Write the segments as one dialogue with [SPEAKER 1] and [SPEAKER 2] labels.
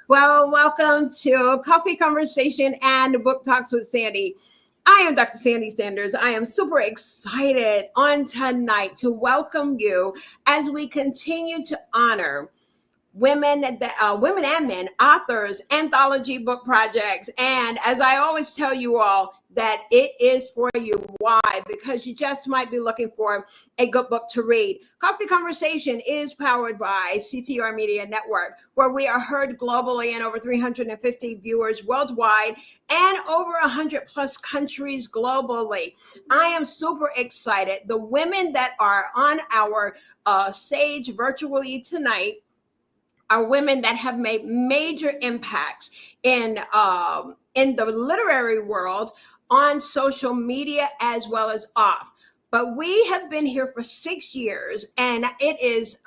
[SPEAKER 1] Well, welcome to Coffee Conversation and Book Talks with Sandy. I am Dr. Sandy Sanders. I am super excited on tonight to welcome you as we continue to honor women and men, authors, anthology book projects. And as I always tell you all, that it is for you. Why? Because you just might be looking for a good book to read. Coffee Conversation is powered by CTR Media Network, where we are heard globally in over 350 viewers worldwide and over 100 plus countries globally. I am super excited. The women that are on our stage virtually tonight are women that have made major impacts in the literary world, on social media as well as off. But we have been here for 6 years, and it is.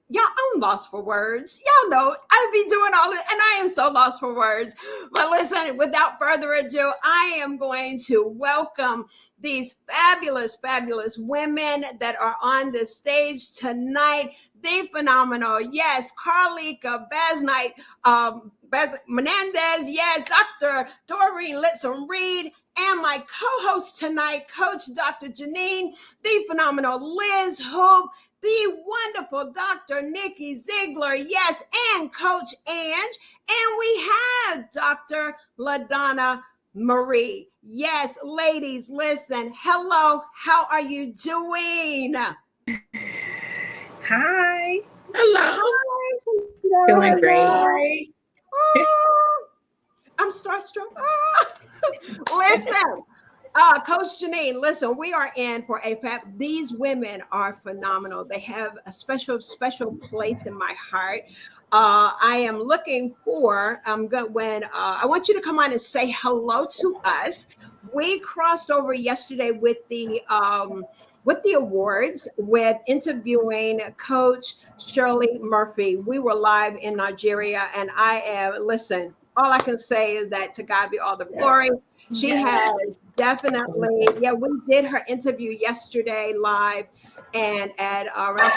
[SPEAKER 1] Y'all, I'm lost for words. Y'all know I be doing all this, and I am so lost for words. But listen, without further ado, I am going to welcome these fabulous, fabulous women that are on the stage tonight. The phenomenal, yes, Carleeka, Basnight, Mendez, yes, Dr. Doreen Litson Reed, and my co-host tonight, Coach Dr. Janine, the phenomenal Liz Hope, the wonderful Dr. Nikki Zeigler, yes, and Coach Ange, and we have Dr. LaDonna Marie. Yes, ladies, listen. Hello, how are you doing?
[SPEAKER 2] Hi.
[SPEAKER 3] Hello.
[SPEAKER 1] Hi.
[SPEAKER 2] Doing great.
[SPEAKER 1] Oh, I'm starstruck. Listen, Coach Janine, listen, we are in for a these women are phenomenal. They have a special, special place in my heart. I am looking for, I'm good when I want you to come on and say hello to us. We crossed over yesterday with the awards, with interviewing Coach Shirley Murphy. We were live in Nigeria, and listen, all I can say is that to God be all the glory. She has definitely, yeah, we did her interview yesterday live and at around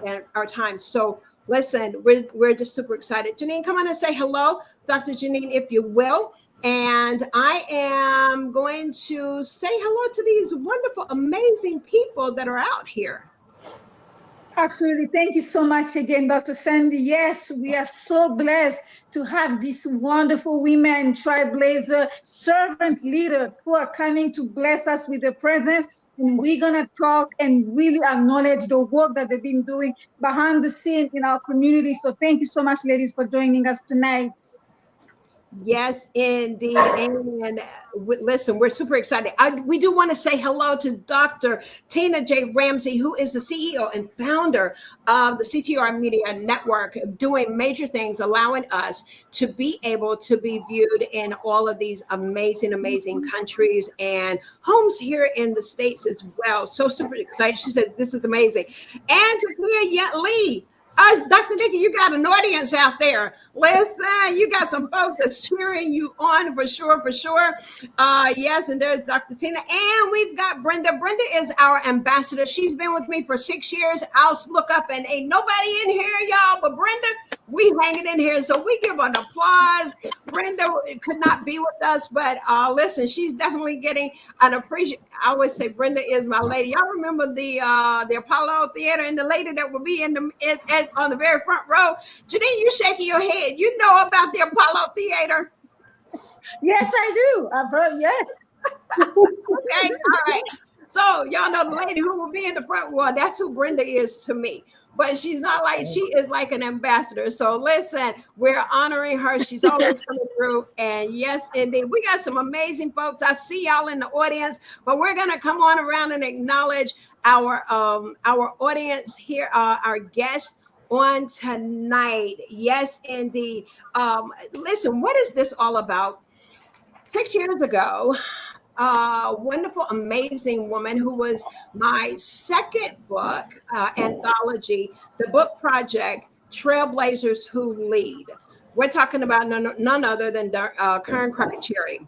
[SPEAKER 1] 20 our time. So listen, we're just super excited. Janine, come on and say hello, Dr. Janine, if you will. And I am going to say hello to these wonderful, amazing people that are out here.
[SPEAKER 4] Absolutely. Thank you so much again, Dr. Sandy. Yes, we are so blessed to have these wonderful women, trailblazer, servant leader who are coming to bless us with their presence. And we're going to talk and really acknowledge the work that they've been doing behind the scene in our community. So thank you so much, ladies, for joining us tonight.
[SPEAKER 1] Yes, indeed. And listen, we're super excited. We do want to say hello to Dr. Tina J. Ramsey, who is the CEO and founder of the CTR Media Network, doing major things, allowing us to be able to be viewed in all of these amazing, amazing countries and homes here in the States as well. So super excited. She said, this is amazing. And to hear Lee. Dr. Nikki, you got an audience out there. Listen, you got some folks that's cheering you on for sure, for sure. Yes, and there's Dr. Tina. And we've got Brenda. Brenda is our ambassador. She's been with me for 6 years. I'll look up and ain't nobody in here, y'all, but Brenda, we hanging in here. So we give an applause. Brenda could not be with us, but listen, she's definitely getting an appreciation. I always say Brenda is my lady. Y'all remember the Apollo Theater and the lady that would be on the very front row? Janine, you shaking your head. You know about the Apollo Theater?
[SPEAKER 4] Yes, I do. I've heard, yes.
[SPEAKER 1] Okay, all right. So y'all know the lady who will be in the front row. That's who Brenda is to me. But she's not like, she is like an ambassador. So listen, we're honoring her. She's always coming through. And yes, indeed, we got some amazing folks. I see y'all in the audience, but we're gonna come on around and acknowledge our audience here, our guests on tonight. Yes, indeed. Listen, what is this all about? 6 years ago, wonderful, amazing woman who was my second book anthology, the book project, Trailblazers Who Lead. We're talking about none other than Karen Cherry.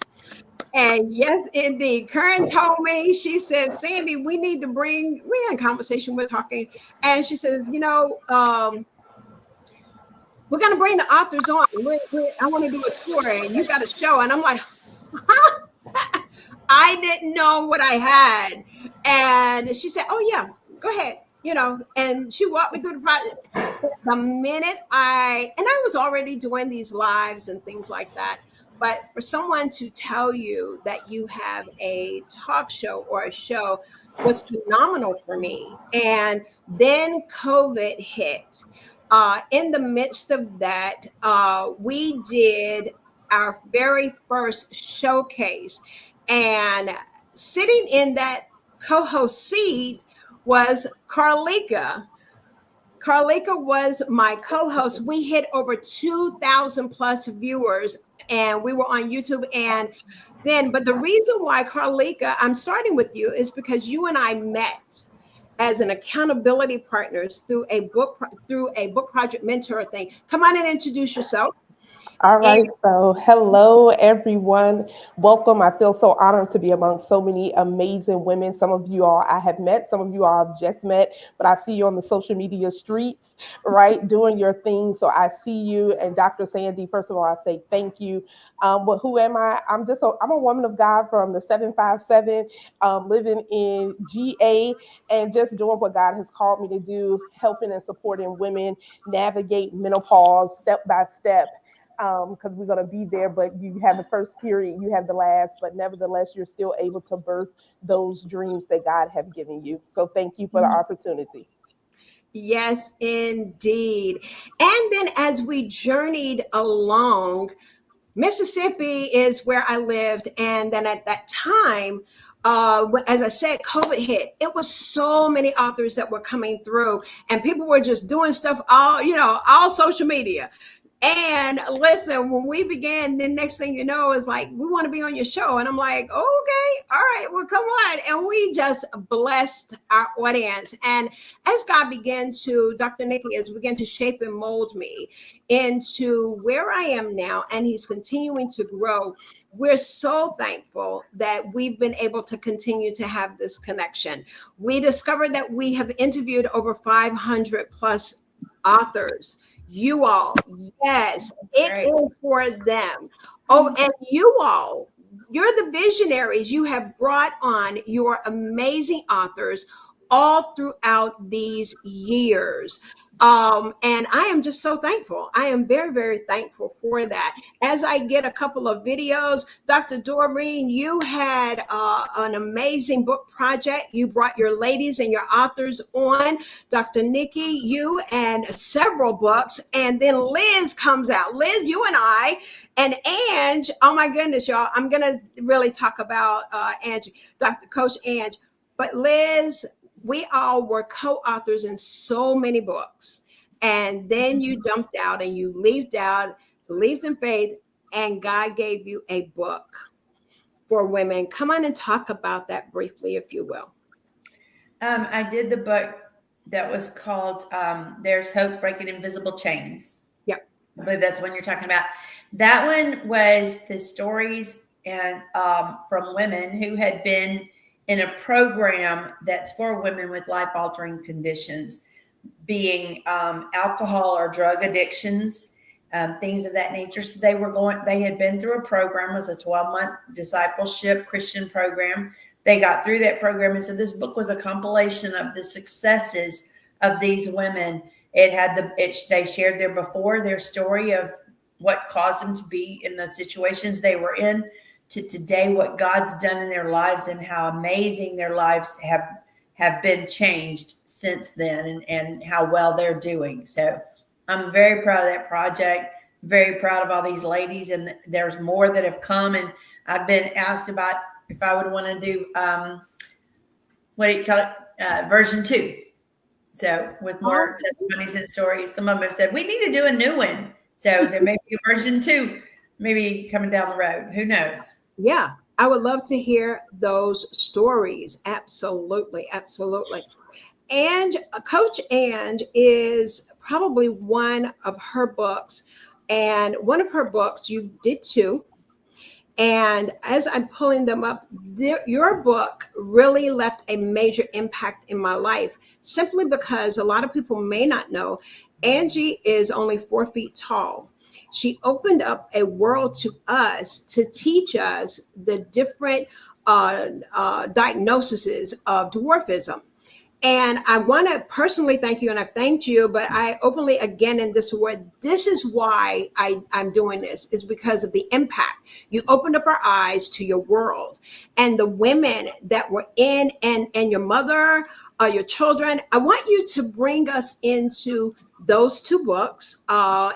[SPEAKER 1] And yes, indeed, Karen told me, she says, Sandy, we had a conversation, we're talking, and she says, we're going to bring the authors on. I want to do a tour and you got a show. And I'm like, I didn't know what I had. And she said, oh, yeah, go ahead. And she walked me through the process. The minute and I was already doing these lives and things like that. But for someone to tell you that you have a talk show or a show was phenomenal for me. And then COVID hit. In the midst of that, we did our very first showcase. And sitting in that co host seat was Carleeka. Carleeka was my co-host. We hit over 2,000 plus viewers and we were on YouTube. But the reason why Carleeka, I'm starting with you is because you and I met as an accountability partners through a book project mentor thing. Come on and introduce yourself.
[SPEAKER 2] All
[SPEAKER 1] And
[SPEAKER 2] right, so hello everyone. Welcome. I feel so honored to be among so many amazing women. Some of you all I have met, some of you all I've just met, but I see you on the social media streets, right, doing your thing. So I see you. And Dr. Sandy, first of all, I say thank you. But who am I? I'm a woman of God from the 757, living in GA and just doing what God has called me to do, helping and supporting women navigate menopause step by step, because we're going to be there, but you have the first period, you have the last, but nevertheless, you're still able to birth those dreams that God have given you. So thank you for the opportunity.
[SPEAKER 1] yes, indeed. And then as we journeyed along, Mississippi is where I lived. And then at that time, as I said, COVID hit. It was so many authors that were coming through, and people were just doing stuff all social media. And listen, when we began, the next thing you know is like, we want to be on your show. And I'm like, okay, all right, well, come on. And we just blessed our audience. And as God began to, Dr. Nikki has began to shape and mold me into where I am now, and he's continuing to grow. We're so thankful that we've been able to continue to have this connection. We discovered that we have interviewed over 500 plus authors. You all, yes, it is for them. Oh, and you all, you're the visionaries. You have brought on your amazing authors all throughout these years. And I am just so thankful. I am very, very thankful for that. As I get a couple of videos, Dr. Doreen, you had an amazing book project. You brought your ladies and your authors on. Dr. Nikki, you and several books. And then Liz comes out. Liz, you and I, and Ange, oh my goodness, y'all. I'm going to really talk about Angie, Dr. Coach Ange. But Liz, we all were co-authors in so many books. And then you jumped out and you believed in faith, and God gave you a book for women. Come on and talk about that briefly, if you will.
[SPEAKER 3] I did the book that was called There's Hope Breaking Invisible Chains.
[SPEAKER 1] Yep.
[SPEAKER 3] I believe that's the one you're talking about. That one was the stories and from women who had been in a program that's for women with life-altering conditions, being alcohol or drug addictions, things of that nature. So they had been through a program. It was a 12-month discipleship Christian program. They got through that program. And so this book was a compilation of the successes of these women. It had they shared their story of what caused them to be in the situations they were in, to today, what God's done in their lives and how amazing their lives have been changed since then, and how well they're doing. So I'm very proud of that project, very proud of all these ladies. And there's more that have come. And I've been asked about if I would want to do, what do you call it? Version 2. So with more testimonies and stories. Some of them have said, we need to do a new one. So there may be a version 2, maybe coming down the road. Who knows?
[SPEAKER 1] Yeah, I would love to hear those stories. Absolutely. Absolutely. And Coach Ange is probably one of her books. And one of her books, you did too. And as I'm pulling them up, your book really left a major impact in my life, simply because a lot of people may not know Angie is only 4 feet tall. She opened up a world to us to teach us the different diagnoses of dwarfism. And I want to personally thank you, and I've thanked you, but I openly again in this word, this is why I'm doing this, is because of the impact. You opened up our eyes to your world and the women that were in, and your mother, your children. I want you to bring us into those two books.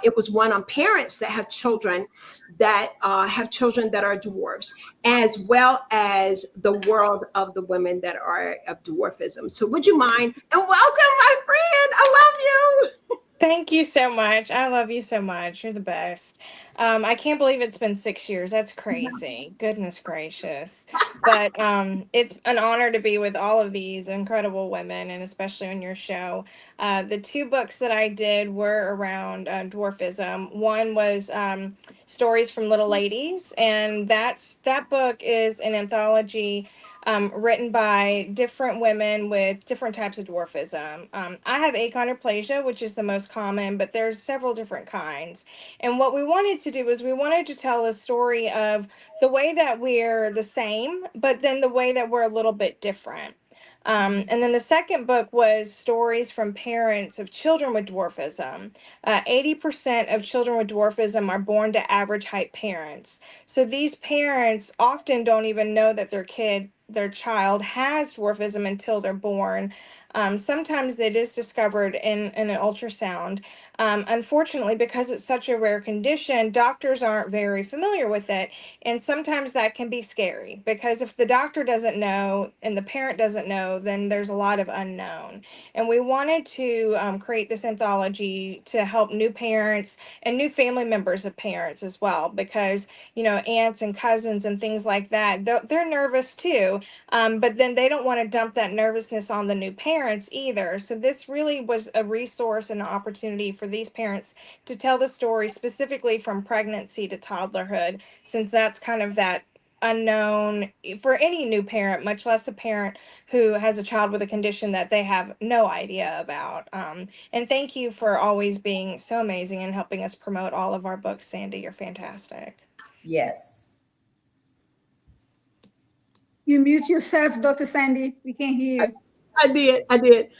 [SPEAKER 1] It was one on parents that have children that are dwarfs, as well as the world of the women that are of dwarfism. So would you mind? And welcome, my friend. I love you.
[SPEAKER 5] Thank you so much. I love you so much. You're the best. I can't believe it's been 6 years. That's crazy. Goodness gracious. But it's an honor to be with all of these incredible women, and especially on your show. The two books that I did were around dwarfism. One was Stories from Little Ladies, and that book is an anthology written by different women with different types of dwarfism. I have achondroplasia, which is the most common, but there's several different kinds. And what we wanted to do is we wanted to tell a story of the way that we're the same, but then the way that we're a little bit different. And then the second book was stories from parents of children with dwarfism. 80% of children with dwarfism are born to average height parents. So these parents often don't even know that their child has dwarfism until they're born. Sometimes it is discovered in an ultrasound. Unfortunately, because it's such a rare condition, doctors aren't very familiar with it. And sometimes that can be scary because if the doctor doesn't know and the parent doesn't know, then there's a lot of unknown. And we wanted to create this anthology to help new parents and new family members of parents as well, because, aunts and cousins and things like that, they're nervous too. But then they don't want to dump that nervousness on the new parents either. So this really was a resource and an opportunity for these parents to tell the story specifically from pregnancy to toddlerhood, since that's kind of that unknown for any new parent, much less a parent who has a child with a condition that they have no idea about. And thank you for always being so amazing and helping us promote all of our books, Sandy. You're fantastic.
[SPEAKER 3] Yes.
[SPEAKER 4] You mute yourself, Dr. Sandy. We can't hear you.
[SPEAKER 1] I did.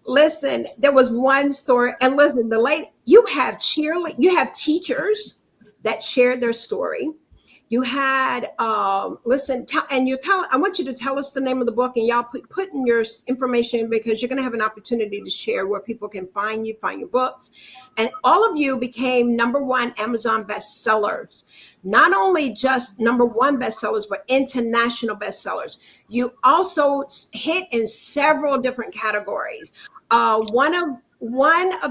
[SPEAKER 1] Listen, there was one story, and listen, you have you have teachers that shared their story. You had I want you to tell us the name of the book, and y'all put in your information, because you're going to have an opportunity to share where people can find your books. And all of you became #1 Amazon bestsellers. Not only just #1 bestsellers, but international bestsellers. You also hit in several different categories. One of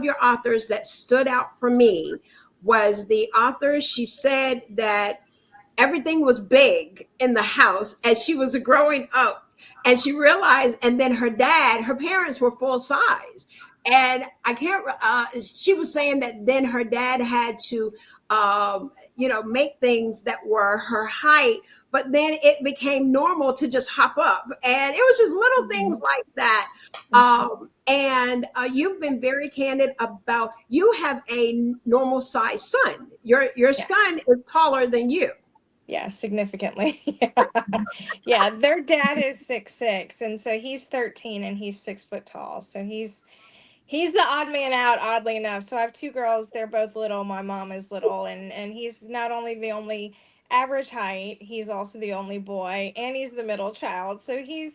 [SPEAKER 1] your authors that stood out for me was the author. She said that everything was big in the house as she was growing up, and she realized, and then her parents were full size, and I can't she was saying that then her dad had to make things that were her height, but then it became normal to just hop up, and it was just little things like that. And you've been very candid about, you have a normal size son. Your son is taller than you.
[SPEAKER 5] Yeah, significantly. Yeah, their dad is 6'6", and so he's 13 and he's 6 foot tall. So he's the odd man out, oddly enough. So I have two girls, they're both little. My mom is little, and he's not only the only average height, he's also the only boy, and he's the middle child. So he's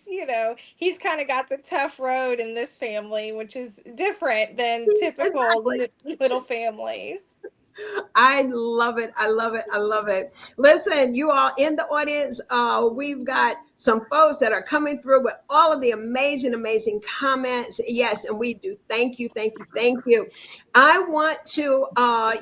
[SPEAKER 5] kind of got the tough road in this family, which is different than typical
[SPEAKER 1] Exactly.
[SPEAKER 5] little families.
[SPEAKER 1] I love it. I love it. I love it. Listen, you all in the audience, we've got some folks that are coming through with all of the amazing, amazing comments. Yes, and we do. Thank you. Thank you. Thank you. I want to,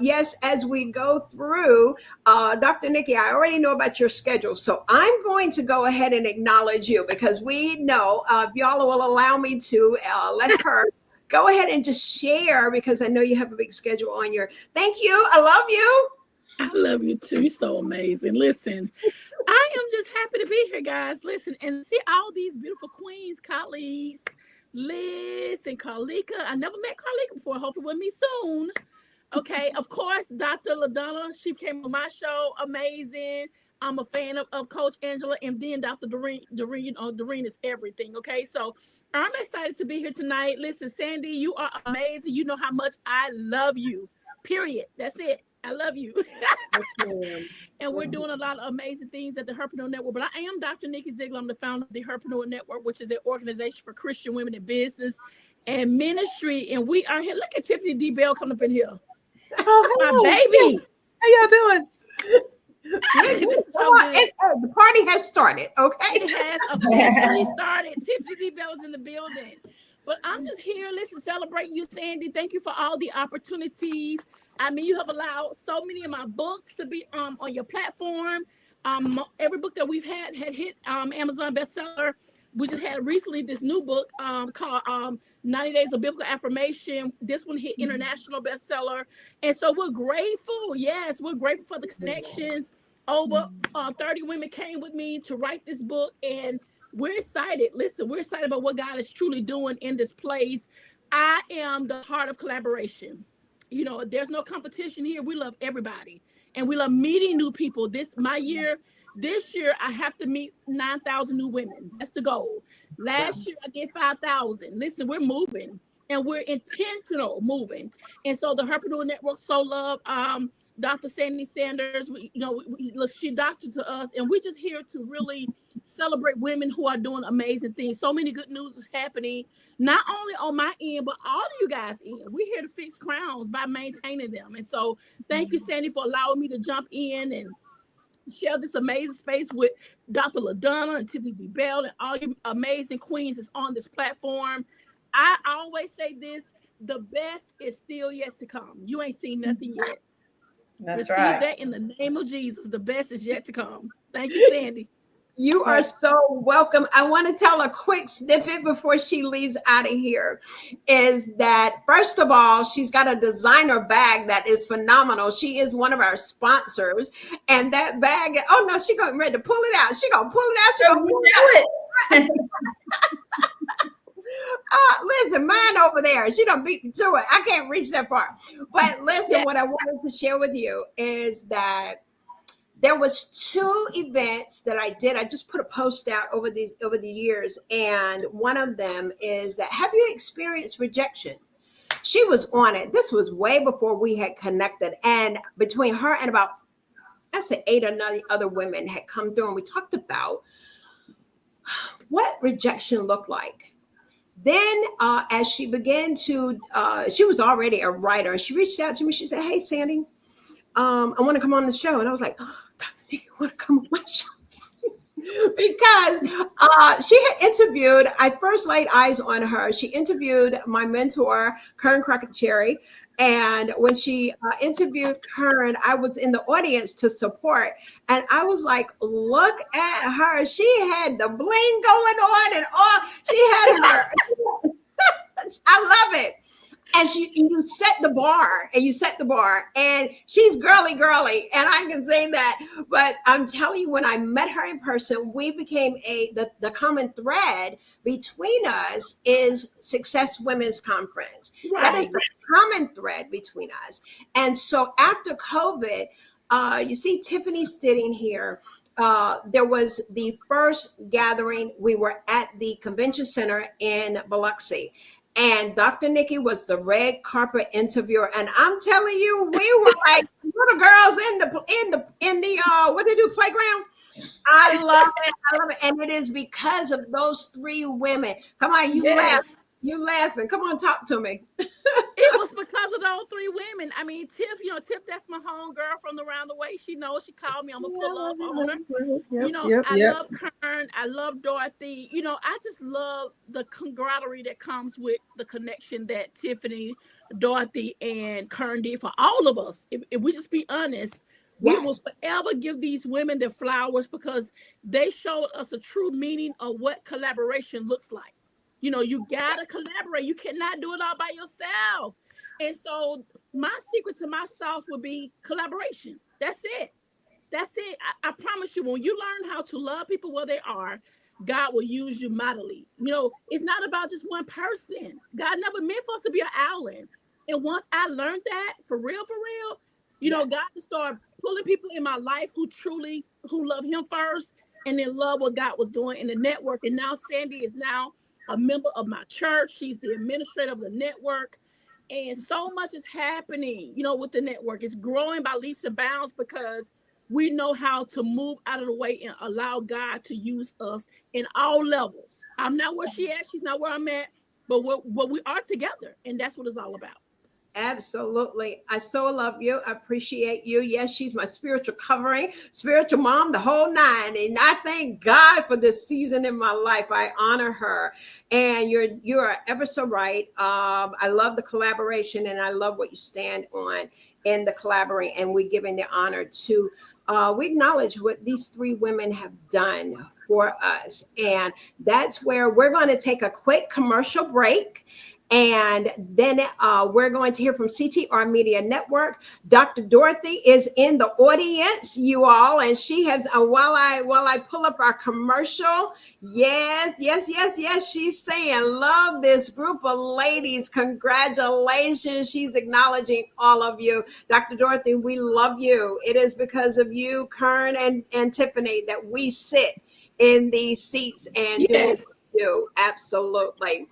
[SPEAKER 1] yes, as we go through, Dr. Nikki, I already know about your schedule. So I'm going to go ahead and acknowledge you, because we know, if y'all will allow me to let her go ahead and just share, because I know you have a big schedule on your. Thank you. I love you.
[SPEAKER 6] I love you too. You're so amazing. Listen, I am just happy to be here, guys. Listen, and see all these beautiful queens, colleagues, Liz and Carleeka. I never met Carleeka before. Hopefully with me soon. Okay, of course, Dr.LaDonna, she came on my show, amazing. I'm a fan of Coach Angela, and then Dr. Doreen. Doreen is everything. Okay, so I'm excited to be here tonight. Listen, Sandy, you are amazing. You know how much I love you. Period. That's it. I love you. And we're doing a lot of amazing things at the Herpreneur Network. But I am Dr. Nikki Zeigler. I'm the founder of the Herpreneur Network, which is an organization for Christian women in business and ministry. And we are here. Look at Tiffany D. Bell coming up in here.
[SPEAKER 1] Oh,
[SPEAKER 6] my baby.
[SPEAKER 1] How y'all doing?
[SPEAKER 6] This is so good.
[SPEAKER 1] The party has started, okay?
[SPEAKER 6] It has officially started. Tiffany D. Bell is in the building. But I'm just here, listen, celebrating you, Sandy. Thank you for all the opportunities. I mean, you have allowed so many of my books to be on your platform. Every book that we've had hit Amazon bestseller. We just had recently this new book called 90 Days of Biblical Affirmation. This one hit international bestseller. And so we're grateful. Yes, we're grateful for the connections. Over 30 women came with me to write this book. And we're excited. Listen, we're excited about what God is truly doing in this place. I am the heart of collaboration. You know, there's no competition here. We love everybody. And we love meeting new people. This year, I have to meet 9,000 new women. That's the goal. Last year, I did 5,000. Listen, we're moving. And we're intentional moving. And so the Herpreneur Network so love Dr. Sandy Sanders. She doctored to us. And we're just here to really celebrate women who are doing amazing things. So many good news is happening, not only on my end, but all of you guys' end. We're here to fix crowns by maintaining them. And so thank you, Sandy, for allowing me to jump in and share this amazing space with Dr.LaDonna and Tiffany D. Bell and all you amazing queens is on this platform. I always say this, the best is still yet to come. You ain't seen nothing yet.
[SPEAKER 3] That's
[SPEAKER 6] Receive
[SPEAKER 3] right.
[SPEAKER 6] that in the name of Jesus. The best is yet to come. Thank you, Sandy.
[SPEAKER 1] You are so welcome. I want to tell a quick snippet before she leaves out of here is that, first of all, she's got a designer bag that is phenomenal. She is one of our sponsors. And that bag, oh no, she's going ready to pull it out. She's going to pull it out. She's going to pull it out. Listen, mine over there. She don't beat me to it. I can't reach that far. But listen, what I wanted to share with you is that there was 2 events that I did. I just put a post out over the years. And one of them is that, have you experienced rejection? She was on it. This was way before we had connected. And between her and about, I say 8 or 9 other women had come through and we talked about what rejection looked like. Then as she began to, she was already a writer. She reached out to me. She said, hey, Sandy, I want to come on the show. And I was like, oh, Dr. Nikki, you want to come on my show? Because she had interviewed, I first laid eyes on her. She interviewed my mentor, Kern Crockett Cherry. And when she interviewed Kern, I was in the audience to support. And I was like, look at her. She had the bling going on and all. She had her. I love it. And you set the bar and she's girly, and I can say that. But I'm telling you, when I met her in person, we became the common thread between us is Success Women's Conference. Right. That is the common thread between us. And so after COVID, you see Tiffany sitting here. There was the first gathering. We were at the convention center in Biloxi. And Dr. Nikki was the red carpet interviewer, and I'm telling you, we were like little girls in the what they do playground. I love it, and it is because of those 3 women. Come on, you laughing. Come on, talk to me.
[SPEAKER 6] It was because of those 3 women. I mean, Tiff, that's my home girl from around the way. She knows. She called me. I'm gonna pull up on her. I love Kern. I love Dorothy. I just love the camaraderie that comes with the connection that Tiffany, Dorothy, and Kern did for all of us. If we just be honest, we will forever give these women their flowers because they showed us a true meaning of what collaboration looks like. You gotta collaborate. You cannot do it all by yourself. And so my secret to my sauce would be collaboration. That's it. That's it. I promise you, when you learn how to love people where they are, God will use you mightily. It's not about just one person. God never meant for us to be an island. And once I learned that, for real, God to start pulling people in my life who love him first, and then love what God was doing in the network. And now Sandy is now a member of my church. She's the administrator of the network. And so much is happening, with the network. It's growing by leaps and bounds because we know how to move out of the way and allow God to use us in all levels. I'm not where she at. She's not where I'm at. But we are together. And that's what it's all about.
[SPEAKER 1] Absolutely. I so love you. I appreciate you. Yes, she's my spiritual covering, spiritual mom, the whole nine. And I thank God for this season in my life. I honor her. And you're ever so right. I love the collaboration, and I love what you stand on in the collaborating, and we're giving the honor to we acknowledge what these three women have done for us. And that's where we're going to take a quick commercial break. And then we're going to hear from CTR Media Network. Dr. Dorothy is in the audience, you all, and she has while I pull up our commercial, yes, she's saying, love this group of ladies. Congratulations. She's acknowledging all of you. Dr. Dorothy, we love you. It is because of you, Kern and Tiffany, that we sit in these seats and
[SPEAKER 6] Yes.
[SPEAKER 1] do. Absolutely.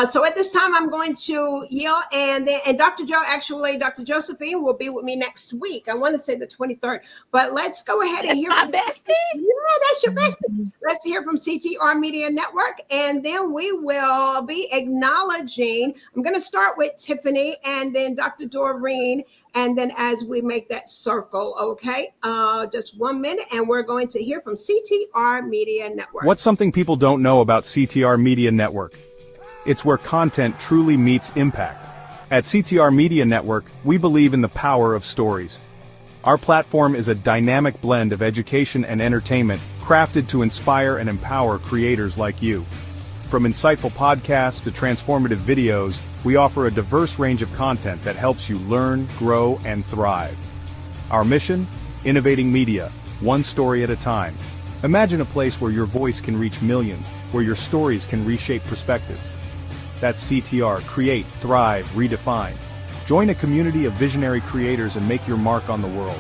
[SPEAKER 1] So at this time, I'm going to yield, and Dr. Josephine will be with me next week. I want to say the 23rd, but let's go ahead and hear.
[SPEAKER 6] My bestie.
[SPEAKER 1] Yeah, that's your bestie. Let's hear from CTR Media Network, and then we will be acknowledging. I'm going to start with Tiffany, and then Dr. Doreen, and then as we make that circle, okay? Just 1 minute, and we're going to hear from CTR Media Network.
[SPEAKER 7] What's something people don't know about CTR Media Network? It's where content truly meets impact. At CTR Media Network, we believe in the power of stories. Our platform is a dynamic blend of education and entertainment, crafted to inspire and empower creators like you. From insightful podcasts to transformative videos, we offer a diverse range of content that helps you learn, grow, and thrive. Our mission? Innovating media, one story at a time. Imagine a place where your voice can reach millions, where your stories can reshape perspectives. That's CTR, create, thrive, redefine. Join a community of visionary creators and make your mark on the world.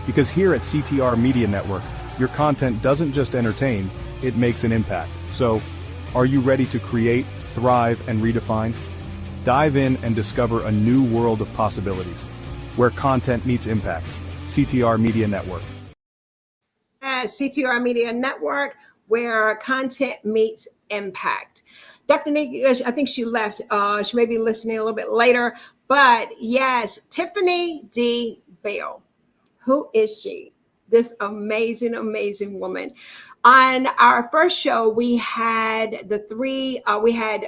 [SPEAKER 7] Because here at CTR Media Network, your content doesn't just entertain, it makes an impact. So, are you ready to create, thrive, and redefine? Dive in and discover a new world of possibilities, where content meets impact. CTR Media Network.
[SPEAKER 1] CTR Media Network, where content meets impact. Dr. Nikki, I think she left. She may be listening a little bit later. But yes, Tiffany D. Bell. Who is she? This amazing, amazing woman. On our first show, we had the three, we had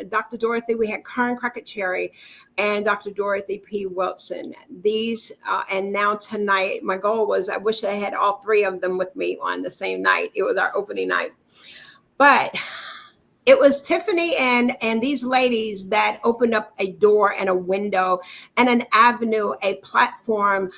[SPEAKER 1] Dr. Dorothy, we had Karen Crockett Cherry, and Dr. Dorothy P. Wilson. These, and now tonight, my goal was, I wish I had all three of them with me on the same night. It was our opening night. But it was Tiffany and these ladies that opened up a door and a window and an avenue, a platform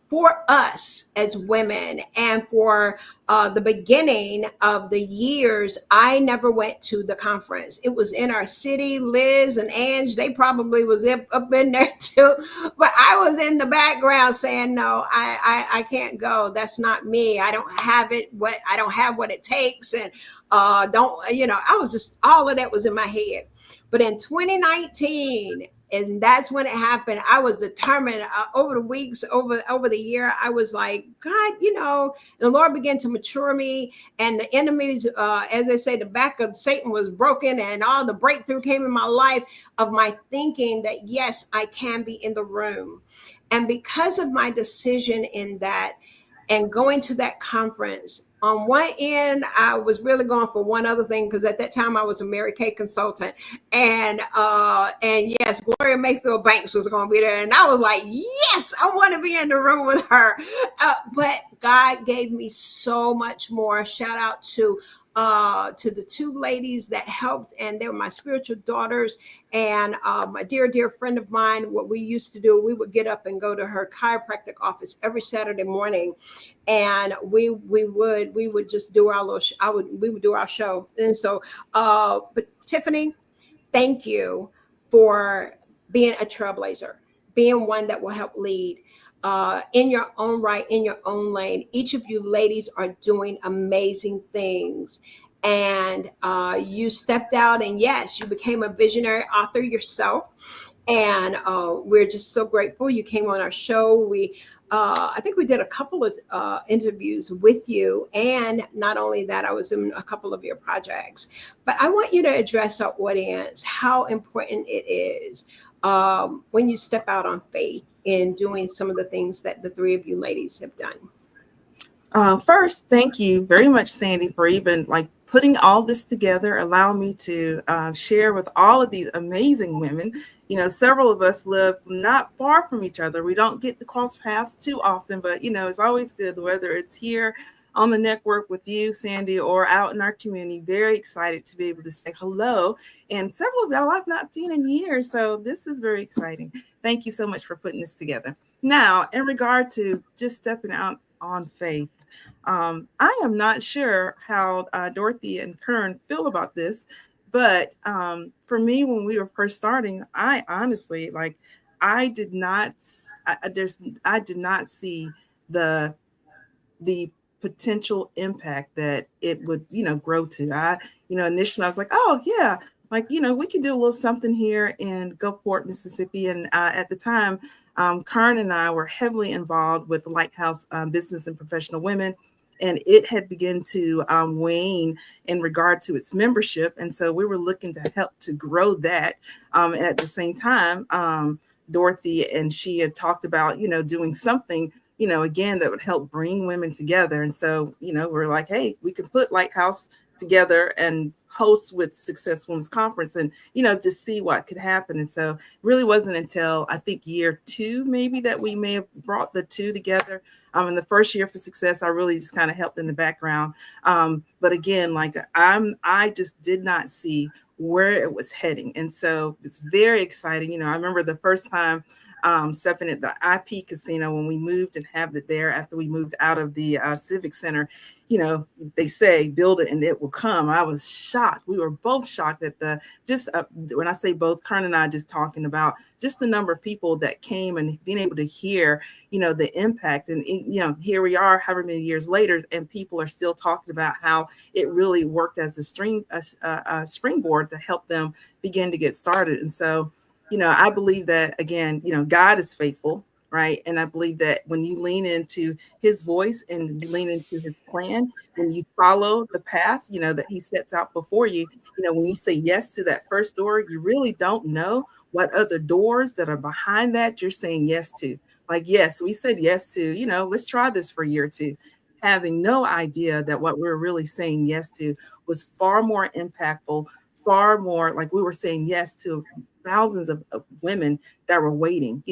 [SPEAKER 1] for us as women, and for the beginning of the years. I never went to the conference. It was in our city. Liz and Ange, they probably was up in there too, but I was in the background saying, no, I can't go. That's not me. I don't have it. I don't have what it takes. And I was just, all of that was in my head. But in 2019, and that's when it happened, I was determined over the weeks, over the year, I was like, God, and the Lord began to mature me, and the enemies, as they say, the back of Satan was broken, and all the breakthrough came in my life of my thinking that, yes, I can be in the room. And because of my decision in that and going to that conference, on one end, I was really going for one other thing, because at that time I was a Mary Kay consultant, and yes, Gloria Mayfield Banks was going to be there, and I was like, yes, I want to be in the room with her. But God gave me so much more. Shout out to to the two ladies that helped, and they were my spiritual daughters, and my dear friend of mine. What we used to do, we would get up and go to her chiropractic office every Saturday morning, and we would just do our we would do our show. And so but Tiffany, thank you for being a trailblazer, being one that will help lead in your own right, in your own lane. Each of you ladies are doing amazing things. And you stepped out, and yes, you became a visionary author yourself. And we're just so grateful you came on our show. I think we did a couple of interviews with you. And not only that, I was in a couple of your projects. But I want you to address our audience how important it is when you step out on faith in doing some of the things that the three of you ladies have done.
[SPEAKER 8] First, thank you very much, Sandy, for even putting all this together, allow me to share with all of these amazing women. Several of us live not far from each other. We don't get to cross paths too often, but, it's always good, whether it's here on the network with you, Sandy, or out in our community. Very excited to be able to say hello. And several of y'all I've not seen in years, so this is very exciting. Thank you so much for putting this together. Now, in regard to just stepping out on faith, I am not sure how Dorothy and Kern feel about this, but for me, when we were first starting, I honestly, I did not see the potential impact that it would, grow to. Initially I was like, oh yeah, we could do a little something here in Gulfport, Mississippi. And at the time, Kern and I were heavily involved with the Lighthouse Business and Professional Women, and it had begun to wane in regard to its membership. And so we were looking to help to grow that. And at the same time, Dorothy and she had talked about, doing something, again, that would help bring women together. And so, we're like, hey, we can put Lighthouse together and host with Success Women's Conference and, to see what could happen. And so it really wasn't until I think year 2, maybe, that we may have brought the two together. In the first year for Success, I really just kind of helped in the background. But again, I just did not see where it was heading. And so it's very exciting. I remember the first time stepping at the IP casino when we moved and have it there after we moved out of the Civic Center. They say build it and it will come. I was shocked. We were both shocked at when I say both, Kern and I just talking about just the number of people that came and being able to hear, the impact. And, here we are, however many years later, and people are still talking about how it really worked as a springboard to help them begin to get started. And so, I believe that, again, God is faithful, right? And I believe that when you lean into his voice and you lean into his plan, when you follow the path, that he sets out before you, when you say yes to that first door, you really don't know what other doors that are behind that you're saying yes to. Yes, we said yes to, let's try this for a year or two, having no idea that what we're really saying yes to was far more impactful, far more, we were saying yes to thousands of women that were waiting,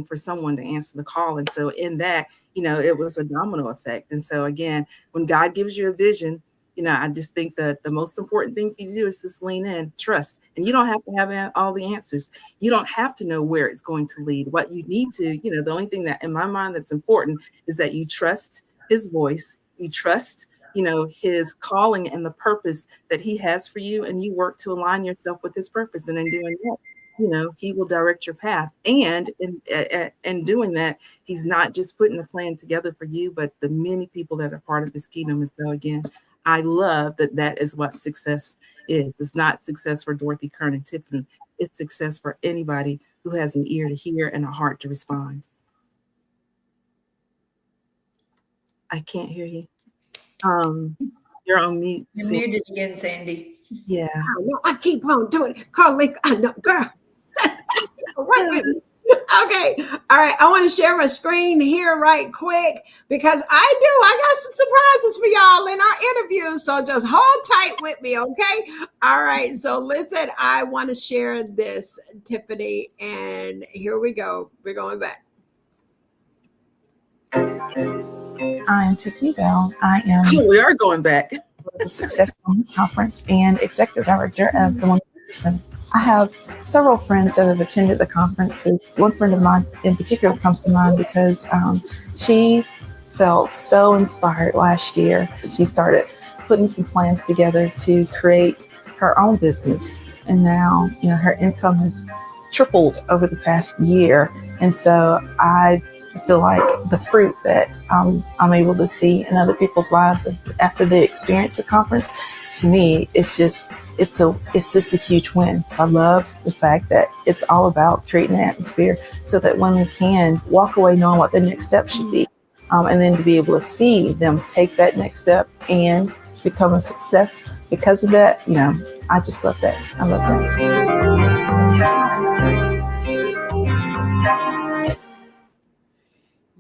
[SPEAKER 8] for someone to answer the call. And so in that, it was a domino effect. And so again, when God gives you a vision, I just think that the most important thing for you to do is just lean in, trust. And you don't have to have all the answers. You don't have to know where it's going to lead. What you need to, the only thing that in my mind that's important is that you trust his voice, you trust his calling and the purpose that he has for you, and you work to align yourself with his purpose. And in doing that, he will direct your path. And in doing that, he's not just putting a plan together for you, but the many people that are part of his kingdom. And so again, I love that is what success is. It's not success for Dorothy, Kern, and Tiffany. It's success for anybody who has an ear to hear and a heart to respond. I can't hear you. You're on mute.
[SPEAKER 3] You're muted again, Sandy.
[SPEAKER 8] Yeah.
[SPEAKER 1] I keep on doing it. Carleeka, I know, girl. Wait. Okay. All right. I want to share my screen here right quick because I got some surprises for y'all in our interview. So just hold tight with me. Okay. All right. So listen, I want to share this, Tiffany, and here we go. We're going back.
[SPEAKER 8] I'm Tiffany Bell. I am. We are going back.
[SPEAKER 9] Success Women's Conference and executive director of the Women's Center. I have several friends that have attended the conferences. One friend of mine in particular comes to mind because she felt so inspired last year. She started putting some plans together to create her own business. And now, her income has tripled over the past year. And so I feel like the fruit that I'm able to see in other people's lives after they experience the conference, to me, it's just a huge win. I love the fact that it's all about creating an atmosphere so that women can walk away knowing what their next step should be. And then to be able to see them take that next step and become a success because of that, I just love that. I love that.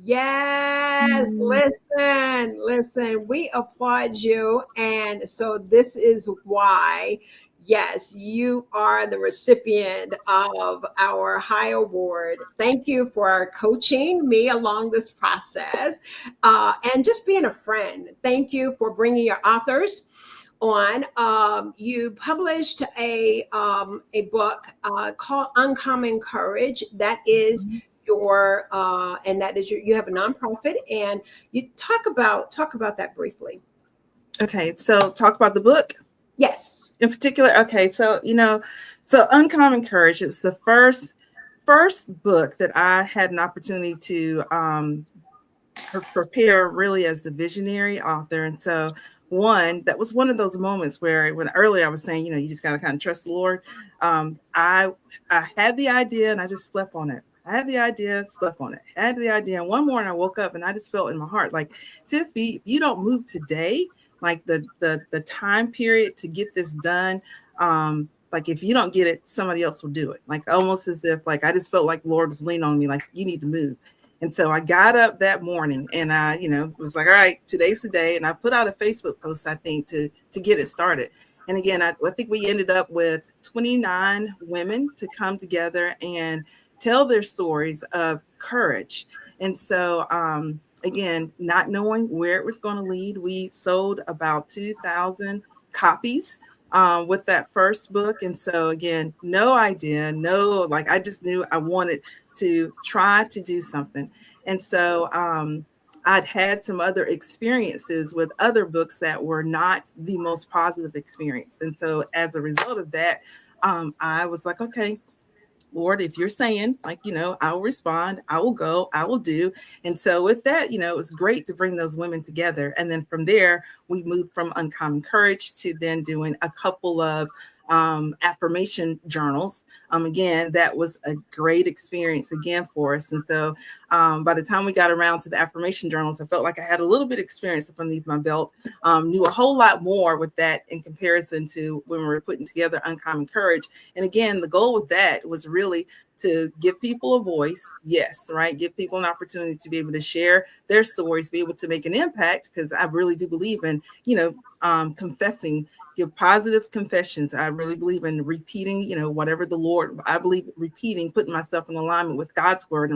[SPEAKER 1] Yes, listen, we applaud you. And so this is why, yes, you are the recipient of our high award. Thank you for coaching me along this process and just being a friend. Thank you for bringing your authors on. You published a book called Uncommon Courage. That is your you have a nonprofit, and you talk about that briefly.
[SPEAKER 8] Okay, so talk about the book.
[SPEAKER 1] Yes,
[SPEAKER 8] in particular. Okay, so so Uncommon Courage. It was the first book that I had an opportunity to prepare really as the visionary author, and so that was one of those moments where when earlier I was saying, you just got to kind of trust the Lord. I had the idea and I just slept on it. I had the idea, slept on it. I had the idea, and one morning I woke up and I just felt in my heart like, Tiffy, you don't move today, like the time period to get this done. Like if you don't get it, somebody else will do it. Like almost as if like I just felt like the Lord was leaning on me, like you need to move. And so I got up that morning and I, was like, all right, today's the day. And I put out a Facebook post, I think, to get it started. And again, I think we ended up with 29 women to come together and tell their stories of courage. And so, again, not knowing where it was going to lead, we sold about 2,000 copies with that first book. And so, again, no idea, I just knew I wanted to try to do something. And so I'd had some other experiences with other books that were not the most positive experience. And so as a result of that, I was like, okay, Lord, if you're saying I will respond, I will go, I will do. And so with that, it was great to bring those women together. And then from there, we moved from Uncommon Courage to then doing a couple of affirmation journals. Again, that was a great experience again for us. And so by the time we got around to the affirmation journals, I felt like I had a little bit of experience underneath my belt, knew a whole lot more with that in comparison to when we were putting together Uncommon Courage. And again, the goal with that was really to give people a voice. Yes, right. Give people an opportunity to be able to share their stories, be able to make an impact, because I really do believe in, confessing, give positive confessions. I really believe in repeating, whatever the Lord, I believe repeating, putting myself in alignment with God's word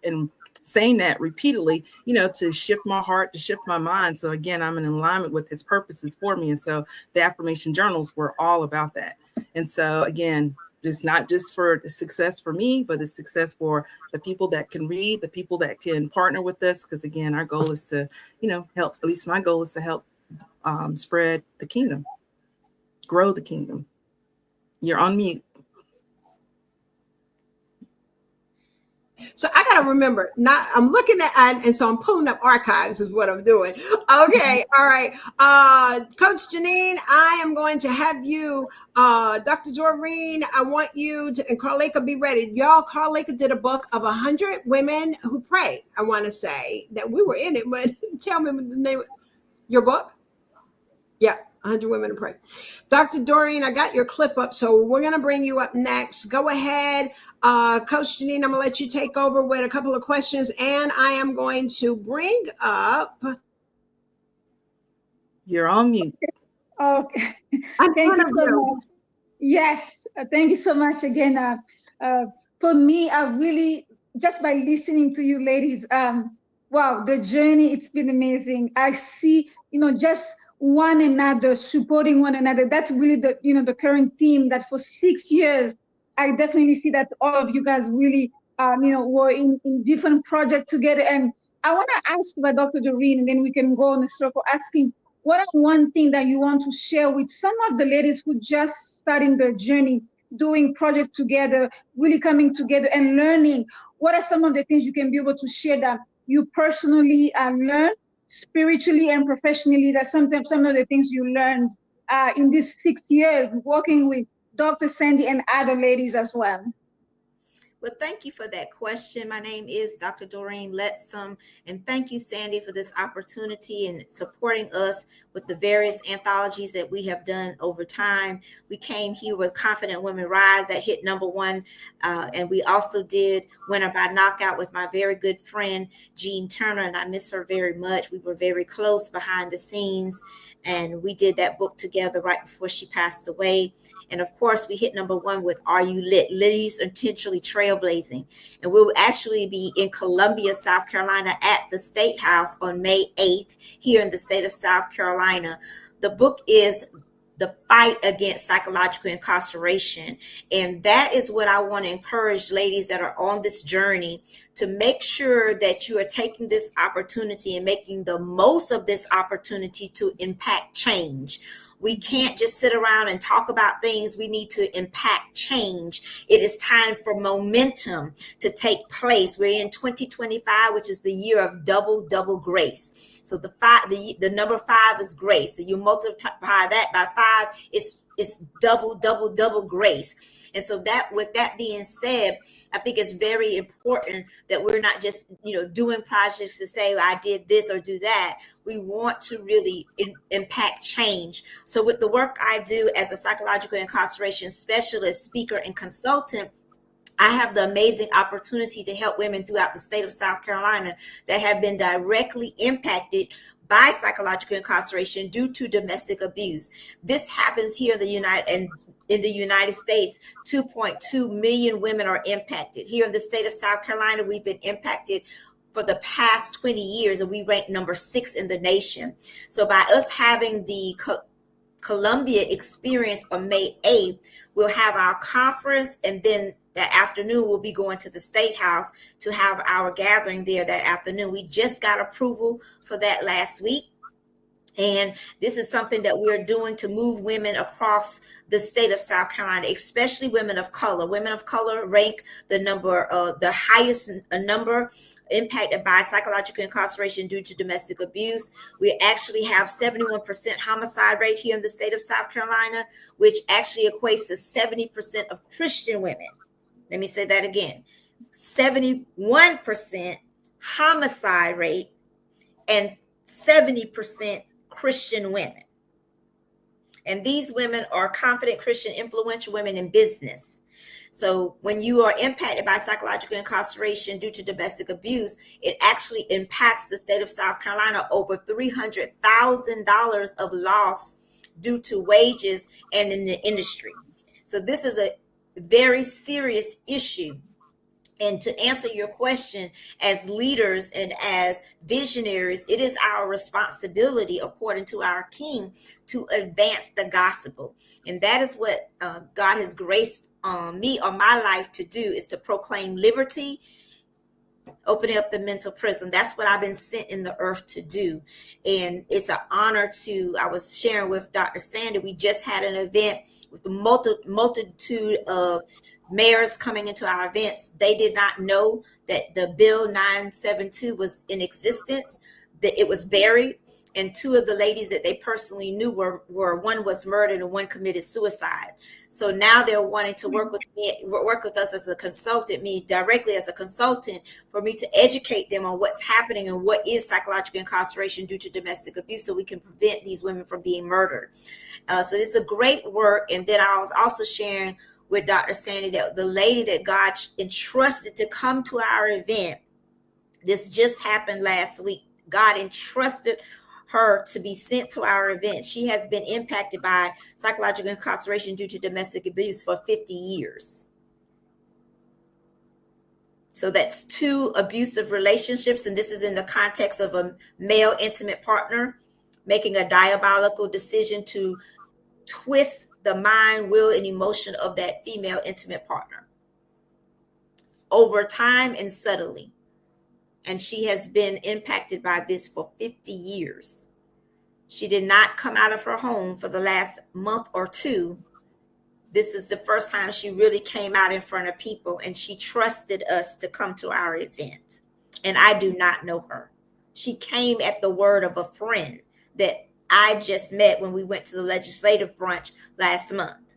[SPEAKER 8] and saying that repeatedly, to shift my heart, to shift my mind. So again, I'm in alignment with his purposes for me. And so the affirmation journals were all about that. And so again, it's not just for the success for me, but it's success for the people that can read, the people that can partner with us. Because again, our goal is to, help, at least my goal is to help spread the kingdom, grow the kingdom. You're on mute.
[SPEAKER 1] So I got to remember, I'm looking at, and so I'm pulling up archives is what I'm doing. Okay. All right. Coach Janine, I am going to have you, Dr. Doreen, I want you to, and Carleeka, be ready. Y'all, Carleeka did a book of 100 women who pray. I want to say that we were in it, but tell me the name of your book. Yeah. 100 Women to Pray. Dr. Doreen, I got your clip up, so we're going to bring you up next. Go ahead. Coach Janine, I'm going to let you take over with a couple of questions, and I am going to bring up.
[SPEAKER 8] You're on mute.
[SPEAKER 4] Okay. Thank you so much. Yes. Thank you so much again. For me, I really, just by listening to you ladies, wow, the journey, it's been amazing. I see, just one another, supporting one another. That's really the current theme that for 6 years, I definitely see that all of you guys really, were in different projects together. And I want to ask about Dr. Doreen, and then we can go in a circle asking, what are one thing that you want to share with some of the ladies who just starting their journey, doing projects together, really coming together and learning? What are some of the things you can be able to share that you personally learned spiritually and professionally, that sometimes some of the things you learned in these 6 years working with Dr. Sandy and other ladies as well?
[SPEAKER 10] Well, thank you for that question. My name is Dr. Doreen Letsom, and thank you, Sandy, for this opportunity and supporting us with the various anthologies that we have done over time. We came here with Confident Women Rise that hit #1, and we also did Winner by Knockout with my very good friend, Jean Turner, and I miss her very much. We were very close behind the scenes, and we did that book together right before she passed away. And of course, we hit #1 with Are You Lit? Ladies Intentionally Trailblazing. And we'll actually be in Columbia, South Carolina at the State House on May 8th here in the state of South Carolina. The book is The Fight Against Psychological Incarceration. And that is what I want to encourage ladies that are on this journey to make sure that you are taking this opportunity and making the most of this opportunity to impact change. We can't just sit around and talk about things. We need to impact change. It is time for momentum to take place. We're in 2025, which is the year of double grace. So the number 5 is grace. So you multiply that by 5, it's double grace. And so that, with that being said, I think it's very important that we're not just, doing projects to say, I did this or do that. We want to really impact change. So with the work I do as a psychological incarceration specialist, speaker, and consultant, I have the amazing opportunity to help women throughout the state of South Carolina that have been directly impacted by psychological incarceration due to domestic abuse. This happens here in the United States. 2.2 million women are impacted. Here in the state of South Carolina, we've been impacted for the past 20 years, and we rank number 6 in the nation. So by us having the Columbia experience on May 8th, we'll have our conference, and then that afternoon we'll be going to the State House to have our gathering there that afternoon. We just got approval for that last week. And this is something that we're doing to move women across the state of South Carolina, especially women of color. Women of color rank the highest number impacted by psychological incarceration due to domestic abuse. We actually have 71% homicide rate here in the state of South Carolina, which actually equates to 70% of Christian women. Let me say that again. 71% homicide rate and 70% Christian women. And these women are confident Christian, influential women in business. So when you are impacted by psychological incarceration due to domestic abuse, it actually impacts the state of South Carolina over $300,000 of loss due to wages and in the industry. So this is a very serious issue. And to answer your question, as leaders and as visionaries, it is our responsibility, according to our King, to advance the gospel. And that is what God has graced me on my life to do, is to proclaim liberty, opening up the mental prison. That's what I've been sent in the earth to do. And it's an honor I was sharing with Dr. Sandy, we just had an event with a multitude of mayors coming into our events. They did not know that the Bill 972 was in existence, that it was buried. And 2 of the ladies that they personally knew were one was murdered and one committed suicide. So now they're wanting to work with us as a consultant, me directly as a consultant, for me to educate them on what's happening and what is psychological incarceration due to domestic abuse, so we can prevent these women from being murdered. So it's a great work. And then I was also sharing with Dr. Sandy that the lady that God entrusted to come to our event, this just happened last week. God entrusted her to be sent to our event. She has been impacted by psychological incarceration due to domestic abuse for 50 years. So that's 2 abusive relationships. And this is in the context of a male intimate partner making a diabolical decision to twist the mind, will, and emotion of that female intimate partner over time and subtly. And she has been impacted by this for 50 years. She did not come out of her home for the last month or two. This is the first time she really came out in front of people, and she trusted us to come to our event. And I do not know her. She came at the word of a friend that I just met when we went to the legislative brunch last month.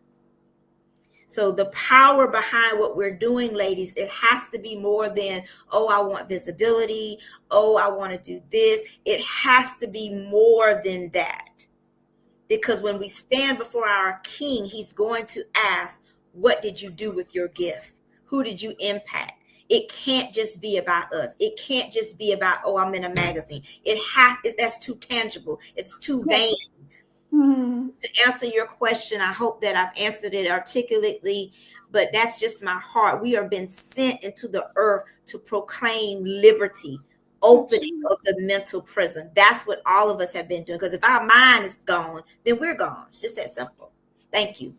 [SPEAKER 10] So the power behind what we're doing, ladies, it has to be more than, oh, I want visibility. Oh, I want to do this. It has to be more than that. Because when we stand before our King, he's going to ask, what did you do with your gift? Who did you impact? It can't just be about us. It can't just be about, oh, I'm in a magazine. That's too tangible. It's too vain.
[SPEAKER 4] Mm-hmm.
[SPEAKER 10] To answer your question, I hope that I've answered it articulately, but that's just my heart. We are being sent into the earth to proclaim liberty, opening of the mental prison. That's what all of us have been doing. Because if our mind is gone, then we're gone. It's just that simple. Thank you.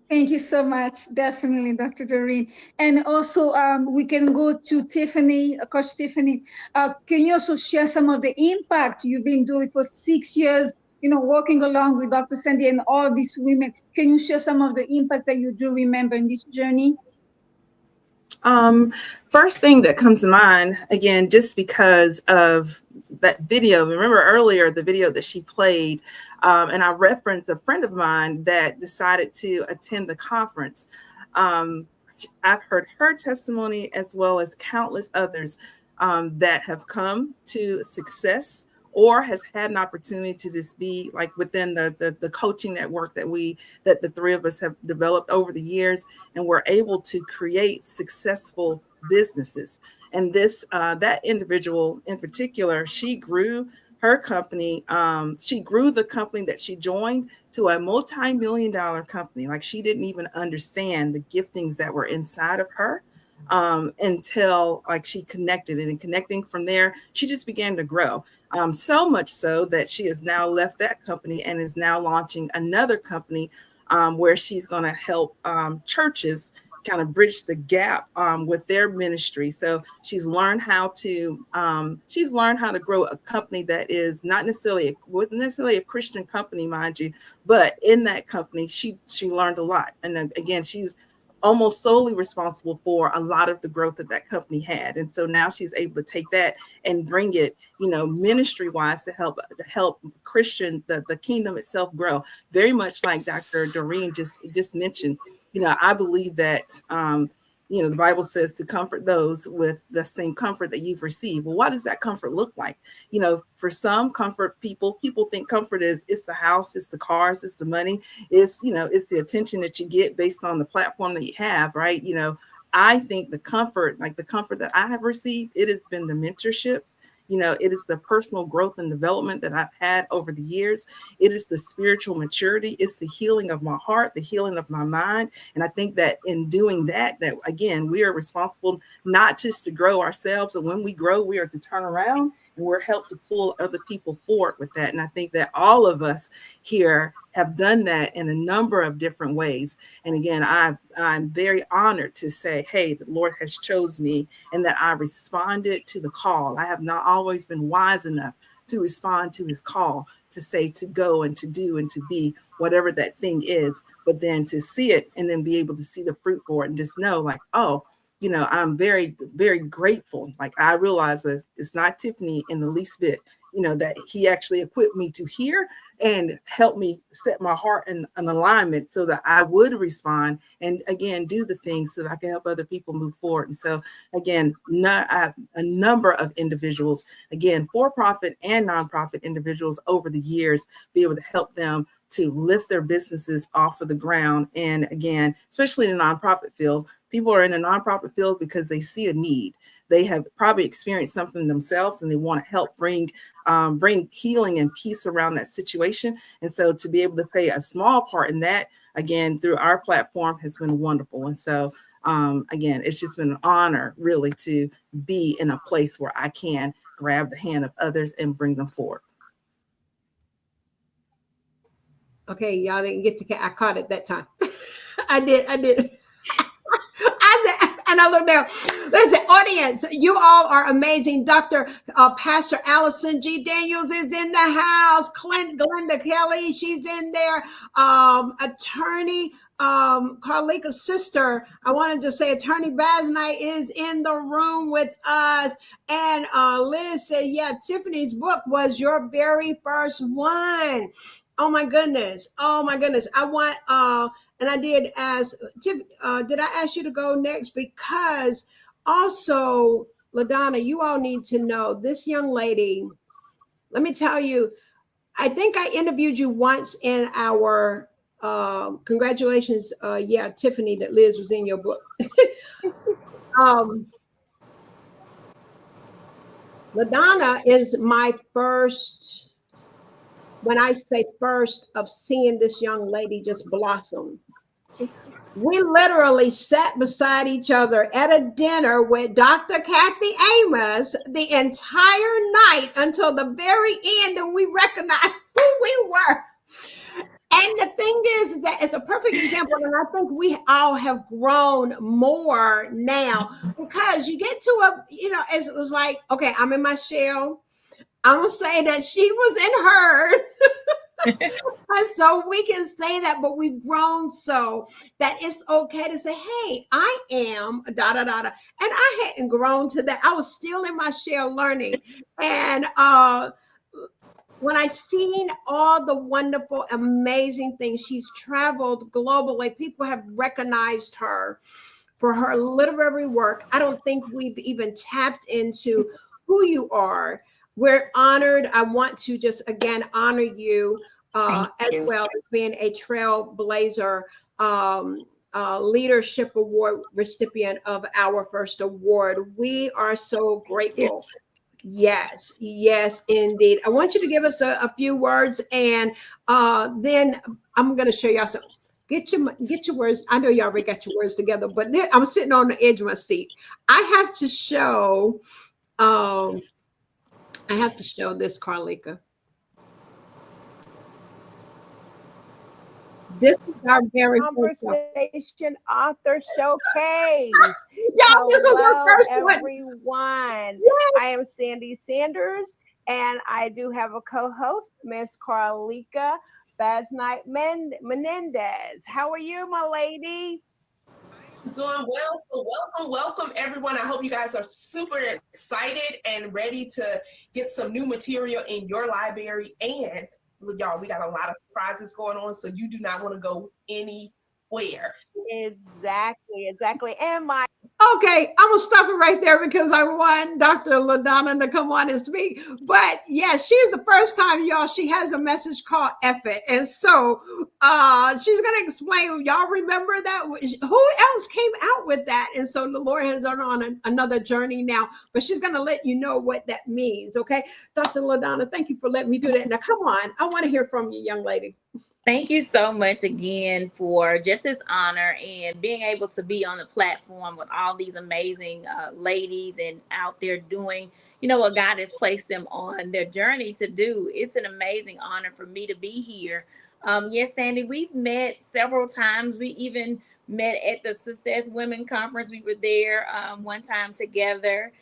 [SPEAKER 4] Thank you so much. Definitely, Dr. Doreen. And also, we can go to Tiffany, Coach Tiffany. Can you also share some of the impact you've been doing for 6 years, working along with Dr. Sandy and all these women? Can you share some of the impact that you do remember in this journey?
[SPEAKER 8] First thing that comes to mind, again, just because of that video, remember earlier the video that she played, and I referenced a friend of mine that decided to attend the conference. I've heard her testimony as well as countless others that have come to success or has had an opportunity to just be like within the coaching network that the three of us have developed over the years, and we're able to create successful businesses. And that individual in particular, she grew her company. She grew the company that she joined to a multi-million-dollar company. Like, she didn't even understand the giftings that were inside of her until like she connected, and in connecting from there, she just began to grow. So much so that she has now left that company and is now launching another company where she's going to help churches kind of bridge the gap with their ministry. So she's learned how to grow a company that is wasn't necessarily a Christian company, mind you, but in that company she learned a lot. And then, again, she's almost solely responsible for a lot of the growth that company had. And so now she's able to take that and bring it, ministry wise to help Christian, the kingdom itself grow. Very much like Dr. Doreen just mentioned, I believe that, the Bible says to comfort those with the same comfort that you've received. Well, what does that comfort look like? For some comfort, people think comfort is it's the house, it's the cars, it's the money, it's the attention that you get based on the platform that you have, right? I think the comfort that I have received, it has been the mentorship. It is the personal growth and development that I've had over the years. It is the spiritual maturity. It's the healing of my heart, the healing of my mind. And I think that in doing that again, we are responsible not just to grow ourselves. And when we grow, we are to turn around, and we're helped to pull other people forward with that. And I think that all of us here have done that in a number of different ways. And again, I'm very honored to say, hey, the Lord has chose me, and that I responded to the call. I have not always been wise enough to respond to his call, to say, to go and to do and to be whatever that thing is, but then to see it and then be able to see the fruit for it and just know, like, oh, I'm very, very grateful. Like, I realize that it's not Tiffany in the least bit, that he actually equipped me to hear and help me set my heart in an alignment so that I would respond and, again, do the things so that I can help other people move forward. And so, again, a number of individuals, again, for-profit and nonprofit individuals over the years, be able to help them to lift their businesses off of the ground. And again, especially in the nonprofit field, people are in the nonprofit field because they see a need. They have probably experienced something themselves, and they want to help bring healing and peace around that situation. And so to be able to play a small part in that, again, through our platform, has been wonderful. And so, again, it's just been an honor, really, to be in a place where I can grab the hand of others and bring them forward.
[SPEAKER 1] Okay, y'all didn't get to. I caught it that time. I did. I did. And I look down. Listen, audience, you all are amazing. Dr. Pastor Allison G. Daniels is in the house. Glenda Kelly, she's in there. Attorney Carleeka's sister, I wanted to say Attorney Basnight is in the room with us. And Liz said, yeah, Tiffany's book was your very first one. Oh my goodness. Oh my goodness. I want and I did ask Tiff, did I ask you to go next? Because also, LaDonna, you all need to know this young lady. Let me tell you, I think I interviewed you once in our congratulations, yeah, Tiffany, that Liz was in your book. LaDonna is my first, when I say first, of seeing this young lady just blossom. We literally sat beside each other at a dinner with Dr. Kathy Amos the entire night until the very end, and we recognized who we were. And the thing is that it's a perfect example, and I think we all have grown more now because you get to a, it was like, okay, I'm in my shell. I'm gonna say that she was in hers. And so we can say that, but we've grown so that it's okay to say, hey, I am da da da da. And I hadn't grown to that. I was still in my shell learning. And when I seen all the wonderful, amazing things, she's traveled globally. People have recognized her for her literary work. I don't think we've even tapped into who you are. We're honored. I want to just again honor you as well as being a trailblazer leadership award recipient of our first award. We are so grateful. Yes, yes, indeed. I want you to give us a few words, and then I'm going to show y'all some. Get your words. I know y'all already got your words together, but then I'm sitting on the edge of my seat. I have to show. I have to show this, Carleeka. This is our very
[SPEAKER 11] conversation author showcase.
[SPEAKER 1] Y'all, this was our first
[SPEAKER 11] everyone.
[SPEAKER 1] One.
[SPEAKER 11] I am Sandy Sanders, and I do have a co-host, Miss Carleeka Basnight Mendez. How are you, my lady?
[SPEAKER 12] Doing well. So welcome everyone. I hope you guys are super excited and ready to get some new material in your library. And y'all, we got a lot of surprises going on, so you do not want to go anywhere.
[SPEAKER 11] Exactly. And my
[SPEAKER 1] okay, I'm gonna stop it right there because I want Dr. LaDonna to come on and speak. But yeah, she's the first time, y'all. She has a message called "F It," and so she's gonna explain. Y'all remember that? Who else came out with that? And so the Lord has her on another journey now. But she's gonna let you know what that means. Okay, Dr. LaDonna, thank you for letting me do that. Now, come on, I want to hear from you, young lady.
[SPEAKER 13] Thank you so much again for just this honor and being able to be on the platform with all these amazing ladies and out there doing, what God has placed them on their journey to do. It's an amazing honor for me to be here. Yes, Sandy, we've met several times. We even met at the Success Women Conference. We were there one time together.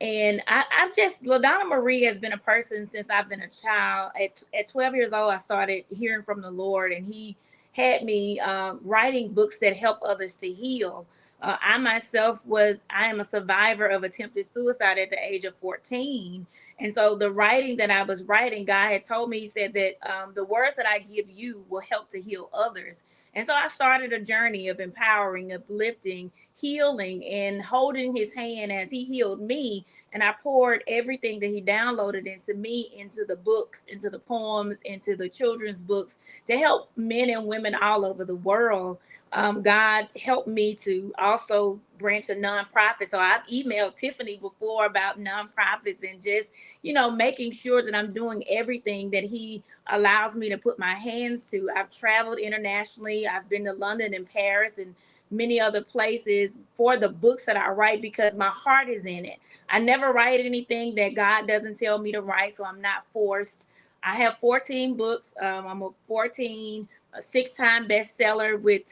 [SPEAKER 13] And I've just, LaDonna Marie has been a person since I've been a child. At 12 years old, I started hearing from the Lord, and he had me writing books that help others to heal. I myself I am a survivor of attempted suicide at the age of 14. And so the writing that I was writing, God had told me, he said that the words that I give you will help to heal others. And so I started a journey of empowering, uplifting, healing, and holding his hand as he healed me. And I poured everything that he downloaded into me, into the books, into the poems, into the children's books to help men and women all over the world. God helped me to also branch a nonprofit. So I've emailed Tiffany before about nonprofits and just, making sure that I'm doing everything that he allows me to put my hands to. I've traveled internationally. I've been to London and Paris and many other places for the books that I write because my heart is in it. I never write anything that God doesn't tell me to write, so I'm not forced. I have 14 books. I'm a 14, a 6-time bestseller with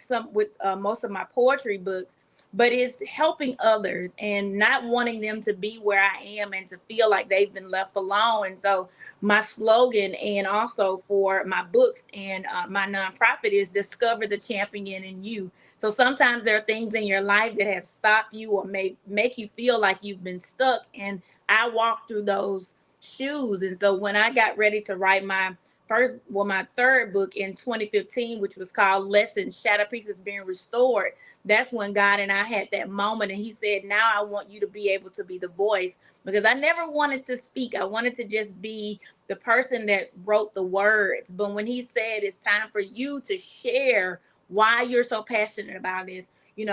[SPEAKER 13] most of my poetry books. But it's helping others and not wanting them to be where I am and to feel like they've been left alone. And so my slogan, and also for my books and my nonprofit, is discover the champion in you. So sometimes there are things in your life that have stopped you or may make you feel like you've been stuck. And I walked through those shoes. And so when I got ready to write my third book in 2015, which was called Lessons, Shattered Pieces Being Restored, that's when God and I had that moment. And he said, now I want you to be able to be the voice, because I never wanted to speak. I wanted to just be the person that wrote the words. But when he said it's time for you to share why you're so passionate about this,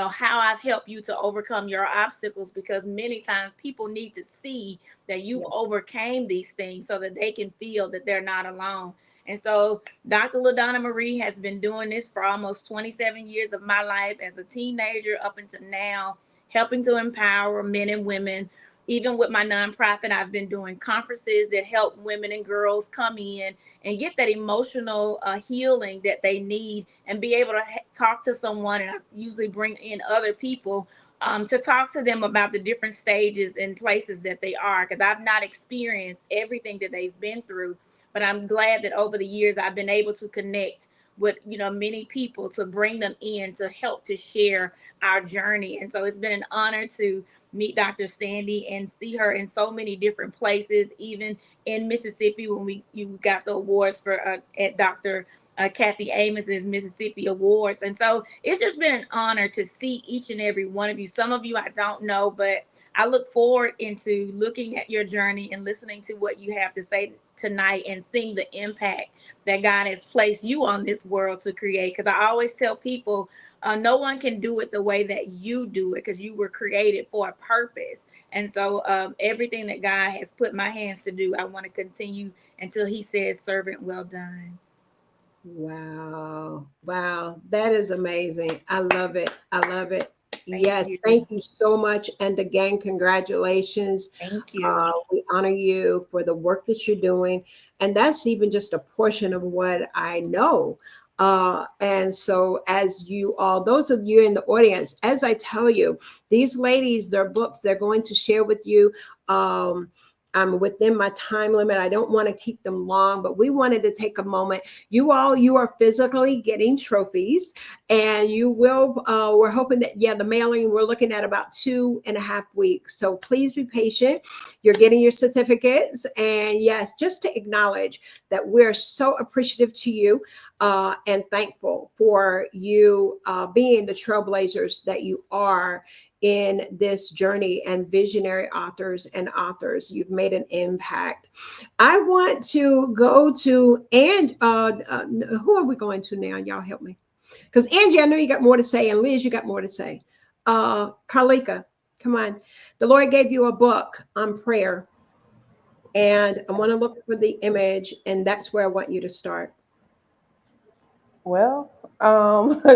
[SPEAKER 13] how I've helped you to overcome your obstacles, because many times people need to see that you've overcame these things so that they can feel that they're not alone. And so Dr. LaDonna Marie has been doing this for almost 27 years of my life as a teenager up until now, helping to empower men and women. Even with my nonprofit, I've been doing conferences that help women and girls come in and get that emotional healing that they need and be able to talk to someone. And I usually bring in other people to talk to them about the different stages and places that they are, because I've not experienced everything that they've been through. But I'm glad that over the years I've been able to connect with many people to bring them in to help to share our journey. And so it's been an honor to meet Dr. Sandy and see her in so many different places, even in Mississippi when you got the awards for at Dr. Kathy Amos's Mississippi Awards. And so it's just been an honor to see each and every one of you. Some of you I don't know, but I look forward into looking at your journey and listening to what you have to say tonight and seeing the impact that God has placed you on this world to create. Because I always tell people, no one can do it the way that you do it, because you were created for a purpose. And so everything that God has put my hands to do, I want to continue until he says, servant, well done.
[SPEAKER 1] Wow. Wow. That is amazing. I love it. I love it.
[SPEAKER 13] Thank
[SPEAKER 1] Yes.
[SPEAKER 13] you.
[SPEAKER 1] Thank you so much. And again, congratulations.
[SPEAKER 13] Thank you.
[SPEAKER 1] We honor you for the work that you're doing. And that's even just a portion of what I know. And so, as you all, those of you in the audience, as I tell you, these ladies, their books, they're going to share with you. I'm within my time limit. I don't want to keep them long, but we wanted to take a moment. You are physically getting trophies, and you will, we're hoping that, the mailing, we're looking at about 2.5 weeks. So please be patient. You're getting your certificates. And yes, just to acknowledge that we're so appreciative to you and thankful for you being the trailblazers that you are in this journey, and visionary authors and authors. You've made an impact. I want to go to, and who are we going to now? Y'all help me. Because Angie, I know you got more to say, and Liz, you got more to say. Carleeka, come on. The Lord gave you a book on prayer, and I want to look for the image, and that's where I want you to start.
[SPEAKER 2] Well,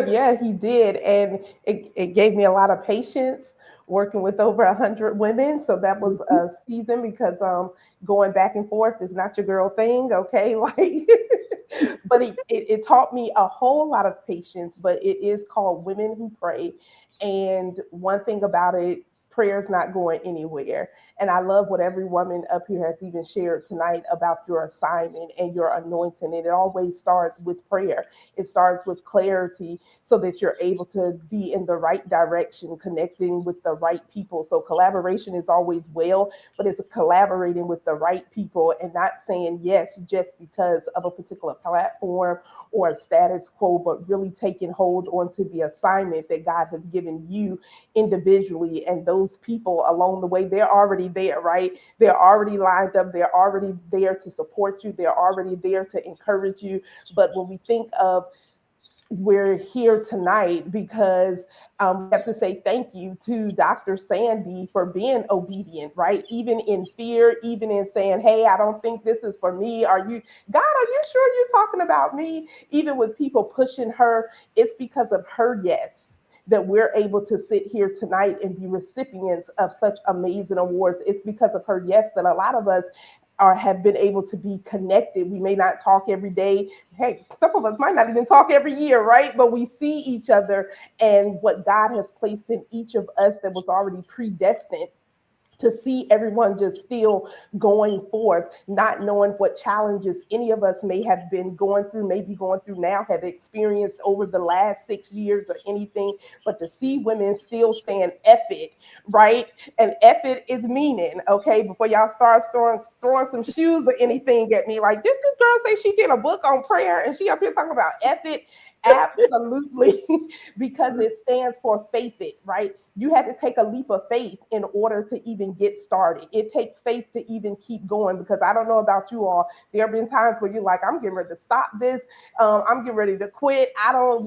[SPEAKER 2] yeah, he did. And it gave me a lot of patience working with over 100 women. So that was a season, because going back and forth is not your girl thing. Okay. Like, but it taught me a whole lot of patience, but it is called Women Who Pray. And one thing about it, prayer is not going anywhere. And I love what every woman up here has even shared tonight about your assignment and your anointing. And it always starts with prayer. It starts with clarity so that you're able to be in the right direction, connecting with the right people. So collaboration is always well, but it's collaborating with the right people and not saying yes just because of a particular platform or a status quo, but really taking hold onto the assignment that God has given you individually. And those people along the way, they're already there, right? They're already lined up. They're already there to support you. They're already there to encourage you. But when we think of, we're here tonight because we have to say thank you to Dr. Sandy for being obedient, right? Even in fear, even in saying, hey, I don't think this is for me. God, are you sure you're talking about me? Even with people pushing her, it's because of her yes that we're able to sit here tonight and be recipients of such amazing awards. It's because of her yes that a lot of us or have been able to be connected. We may not talk every day. Hey, some of us might not even talk every year, right? But we see each other, and what God has placed in each of us that was already predestined, to see everyone just still going forth, not knowing what challenges any of us may have been going through, maybe going through now, have experienced over the last 6 years or anything, but to see women still saying F it, right? And F it is meaning, okay, before y'all start throwing some shoes or anything at me, like this girl say she did a book on prayer and she up here talking about F it. Absolutely, because it stands for faith it, right? You had to take a leap of faith in order to even get started. It takes faith to even keep going, because I don't know about you all. There have been times where you're like, I'm getting ready to stop this. I'm getting ready to quit. I don't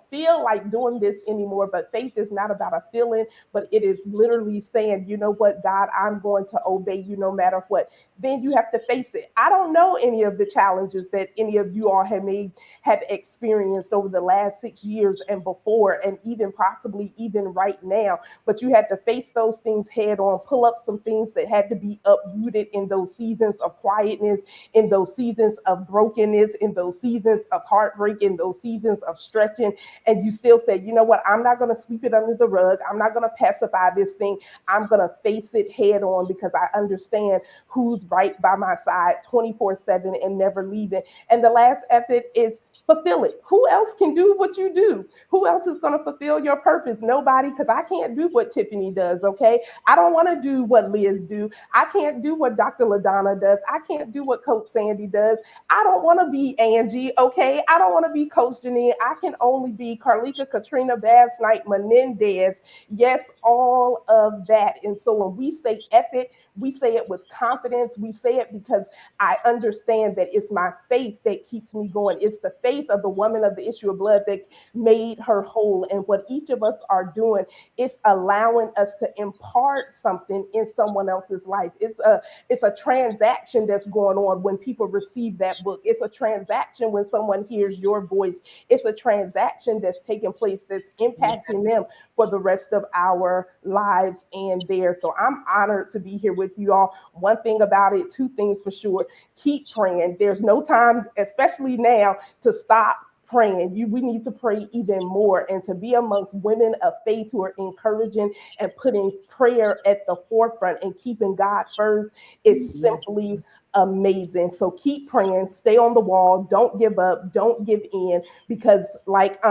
[SPEAKER 2] feel like doing this anymore. But faith is not about a feeling, but it is literally saying, you know what, God, I'm going to obey you no matter what. Then you have to face it. I don't know any of the challenges that any of you all have experienced over the last 6 years and before, and even possibly even right now, but you had to face those things head on, pull up some things that had to be uprooted in those seasons of quietness, in those seasons of brokenness, in those seasons of heartbreak, in those seasons of stretching. And you still say, you know what, I'm not going to sweep it under the rug. I'm not going to pacify this thing. I'm going to face it head on, because I understand who's right by my side 24/7 and never leaving. And the last effort is fulfill it. Who else can do what you do? Who else is going to fulfill your purpose? Nobody, because I can't do what Tiffany does, okay? I don't want to do what Liz do. I can't do what Dr.LaDonna does. I can't do what Coach Sandy does. I don't want to be Angie, okay? I don't want to be Coach Janine. I can only be Carleeka, Katrina, Basnight, Mendez. Yes, all of that. And so when we say epic, we say it with confidence. We say it because I understand that it's my faith that keeps me going. It's the faith of the woman of the issue of blood that made her whole. And what each of us are doing is allowing us to impart something in someone else's life. It's a transaction that's going on when people receive that book. It's a transaction when someone hears your voice. It's a transaction that's taking place that's impacting them for the rest of our lives and theirs. So I'm honored to be here with you all. One thing about it, two things for sure. Keep praying. There's no time, especially now, to stop praying. We need to pray even more, and to be amongst women of faith who are encouraging and putting prayer at the forefront and keeping God first is simply amazing. So keep praying, stay on the wall, don't give up, don't give in, because like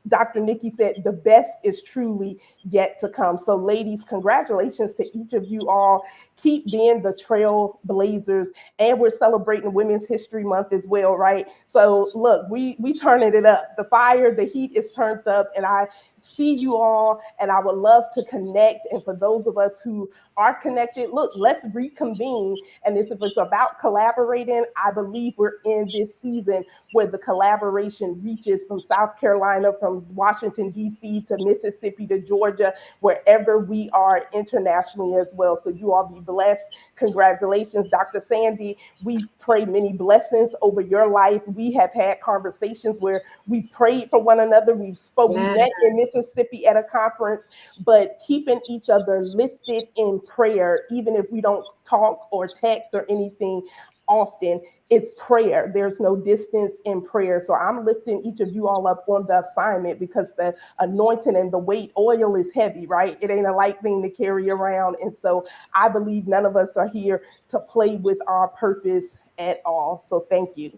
[SPEAKER 2] Dr. Nikki said, the best is truly yet to come. So ladies, congratulations to each of you all. Keep being the trailblazers, and we're celebrating Women's History Month as well, right? So look, we turning it up. The fire, the heat is turned up, and I see you all, and I would love to connect. And for those of us who are connected, look, let's reconvene. And if it's about collaborating, I believe we're in this season where the collaboration reaches from South Carolina, from Washington, D.C. to Mississippi to Georgia, wherever we are internationally as well. So you all be blessed. Congratulations, Dr. Sandy. We pray many blessings over your life. We have had conversations where we prayed for one another. We've spoken, we met in Mississippi at a conference, but keeping each other lifted in prayer, even if we don't talk or text or anything often, it's prayer. There's no distance in prayer. So I'm lifting each of you all up on the assignment, because the anointing and the weight, oil is heavy, right? It ain't a light thing to carry around. And so I believe none of us are here to play with our purpose at all. So thank you.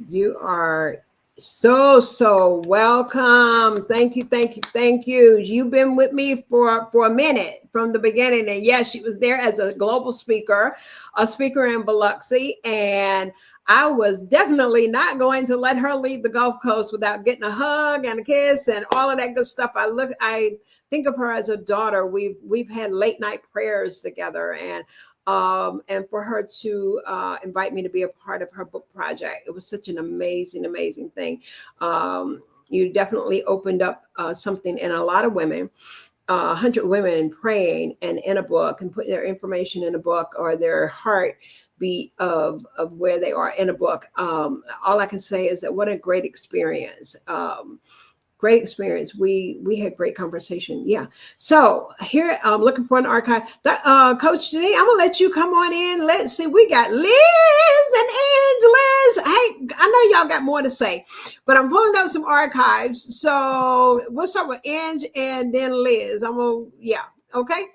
[SPEAKER 1] You are so welcome. Thank you. You've been with me for a minute from the beginning. And yes, she was there as a global speaker, a speaker in Biloxi, and I was definitely not going to let her leave the Gulf Coast without getting a hug and a kiss and all of that good stuff. I think of her as a daughter. We've had late night prayers together, and for her to invite me to be a part of her book project, it was such an amazing thing. You definitely opened up something in a lot of women, 100 women praying and in a book and putting their information in a book, or their heartbeat of where they are in a book. All I can say is that what a great experience. great experience. We had great conversation. Yeah. So here I'm looking for an archive. Coach Janine, I'm gonna let you come on in. Let's see. We got Liz and Angela's. Hey, I know y'all got more to say, but I'm pulling up some archives. So we'll start with Ange and then Liz. Yeah. Okay.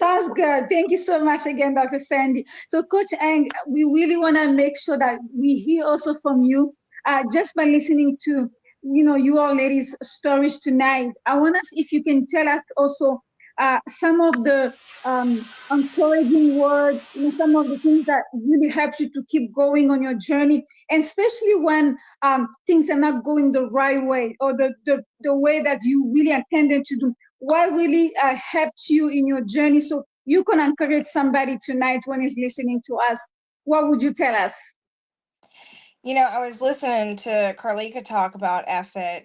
[SPEAKER 4] Sounds good. Thank you so much again, Dr. Sandy. So, Coach Ang, we really want to make sure that we hear also from you. Just by listening to, you all ladies' stories tonight, I want us, if you can tell us also some of the encouraging words, some of the things that really helps you to keep going on your journey, and especially when things are not going the right way or the way that you really intended to do. What really helped you in your journey so you can encourage somebody tonight when he's listening to us? What would you tell us?
[SPEAKER 5] I was listening to Carleeka talk about effort,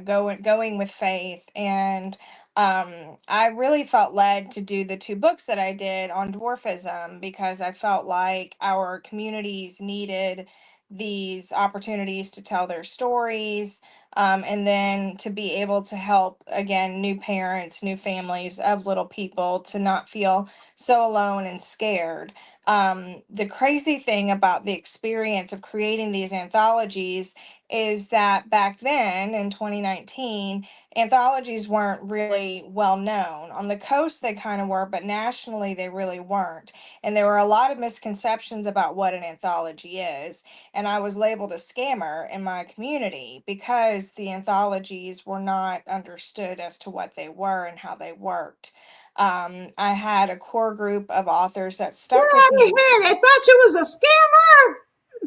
[SPEAKER 5] going with faith, and I really felt led to do the 2 books that I did on dwarfism because I felt like our communities needed these opportunities to tell their stories, and then to be able to help, again, new parents, new families of little people to not feel so alone and scared. The crazy thing about the experience of creating these anthologies is that back then in 2019, anthologies weren't really well known. On the coast, they kind of were, but nationally, they really weren't. And there were a lot of misconceptions about what an anthology is. And I was labeled a scammer in my community because the anthologies were not understood as to what they were and how they worked. I had a core group of authors that stuck with me.
[SPEAKER 1] They thought you was a scammer.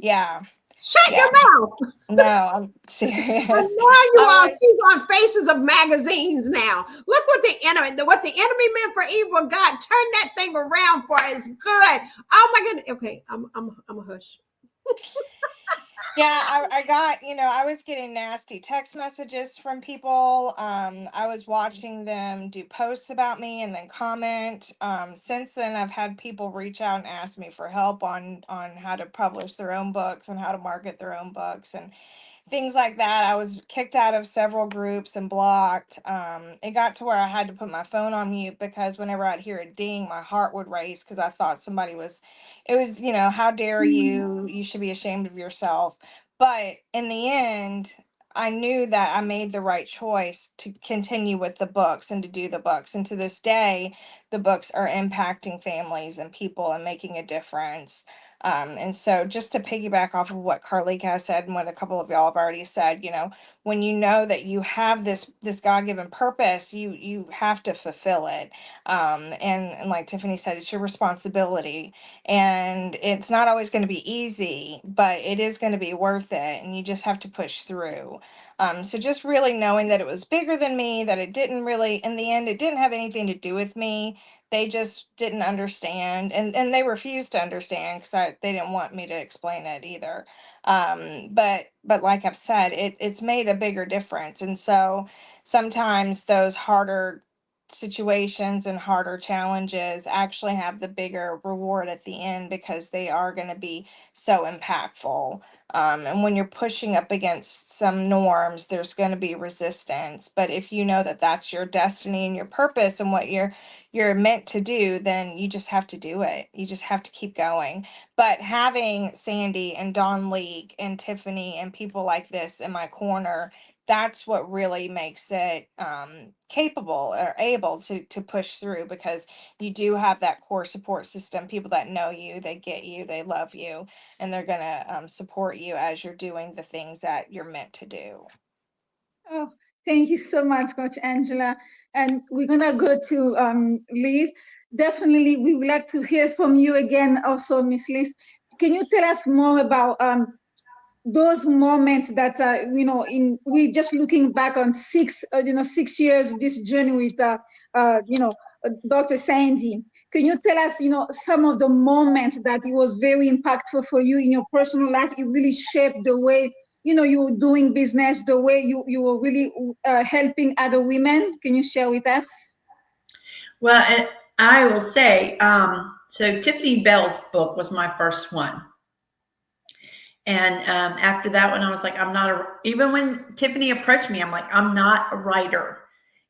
[SPEAKER 5] Yeah.
[SPEAKER 1] Shut
[SPEAKER 5] Yeah.
[SPEAKER 1] your mouth.
[SPEAKER 5] No, I'm serious.
[SPEAKER 1] And now you all see on faces of magazines now. Look what the enemy meant for evil, God turned that thing around for his good. Oh my goodness. Okay, I'm a hush.
[SPEAKER 5] Yeah, I got, I was getting nasty text messages from people. I was watching them do posts about me and then comment. Since then, I've had people reach out and ask me for help on how to publish their own books and how to market their own books and things like that. I was kicked out of several groups and blocked. It got to where I had to put my phone on mute because whenever I'd hear a ding, my heart would race because I thought it was, how dare you? You should be ashamed of yourself. But in the end, I knew that I made the right choice to continue with the books and to do the books. And to this day, the books are impacting families and people and making a difference. And so just to piggyback off of what Carleeka said and what a couple of y'all have already said, when you know that you have this God-given purpose, you have to fulfill it. And like Tiffany said, it's your responsibility. And it's not always going to be easy, but it is going to be worth it. And you just have to push through. So just really knowing that it was bigger than me, that it didn't really, in the end, it didn't have anything to do with me. They just didn't understand, and they refused to understand because they didn't want me to explain it either. But like I've said, it's made a bigger difference, and so sometimes those harder situations and harder challenges actually have the bigger reward at the end because they are going to be so impactful. And when you're pushing up against some norms, there's going to be resistance. But if you know that that's your destiny and your purpose and what you're meant to do, then you just have to do it. You just have to keep going. But having Sandy and Dawn League and Tiffany and people like this in my corner, that's what really makes it capable or able to push through because you do have that core support system, people that know you, they get you, they love you, and they're going to support you as you're doing the things that you're meant to do.
[SPEAKER 4] Oh, thank you so much, Coach Angela. And we're going to go to Liz. Definitely, we would like to hear from you again also, Miss Liz. Can you tell us more about those moments that we just looking back on 6 years of this journey with Dr. Sandy. Can you tell us some of the moments that it was very impactful for you in your personal life? It really shaped the way you were doing business, the way you were really helping other women. Can you share with us?
[SPEAKER 3] Well, and I will say, so Tiffany Bell's book was my first one. And after that one, I was like, I'm not even when Tiffany approached me, I'm like, I'm not a writer.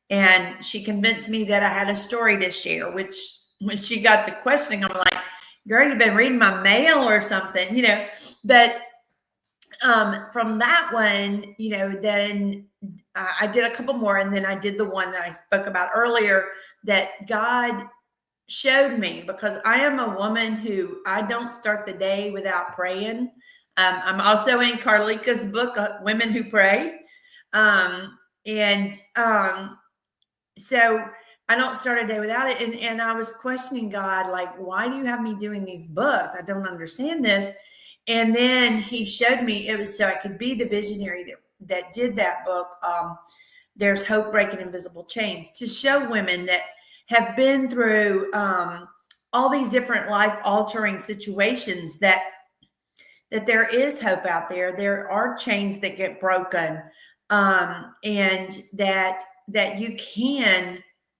[SPEAKER 3] And she convinced me that I had a story to share, which when she got to questioning, I'm like, girl, you've been reading my mail or something, you know. But from that one, you know, then I did a couple more, and then I did the one that I spoke about earlier that God showed me, because I am a woman who I don't start the day without praying. I'm also in Carleeka's book, Women Who Pray. So I don't start a day without it. And I was questioning God, like, why do you have me doing these books? I don't understand this. And then he showed me it was so I could be the visionary that did that book. There's Hope Breaking Invisible Chains, to show women that have been through all these different life altering situations that there is hope out there. There are chains that get broken, and that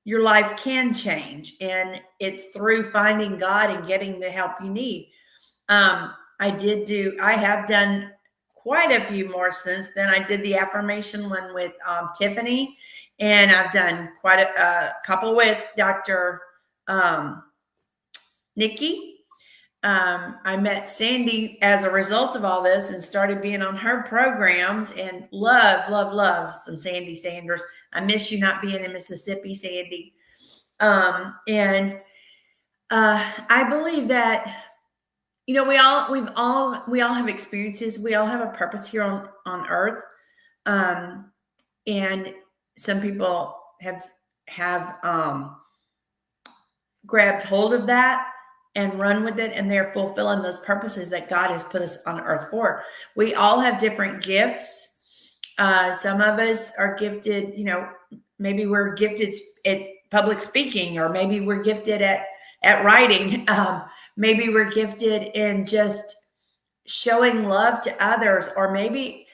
[SPEAKER 3] your life can change, and it's through finding God and getting the help you need. I have done quite a few more since then. I did the affirmation one with Tiffany, and I've done quite a couple with Dr. Nikki. I met Sandy as a result of all this and started being on her programs, and love some Sandy Sanders. I miss you not being in Mississippi, Sandy. I believe that, you know, we all have experiences. We all have a purpose here on earth. And some people have grabbed hold of that and run with it, and they're fulfilling those purposes that God has put us on earth for. We all have different gifts. Some of us are gifted, you know, maybe we're gifted at public speaking, or maybe we're gifted at writing. Maybe we're gifted in just showing love to others, or maybe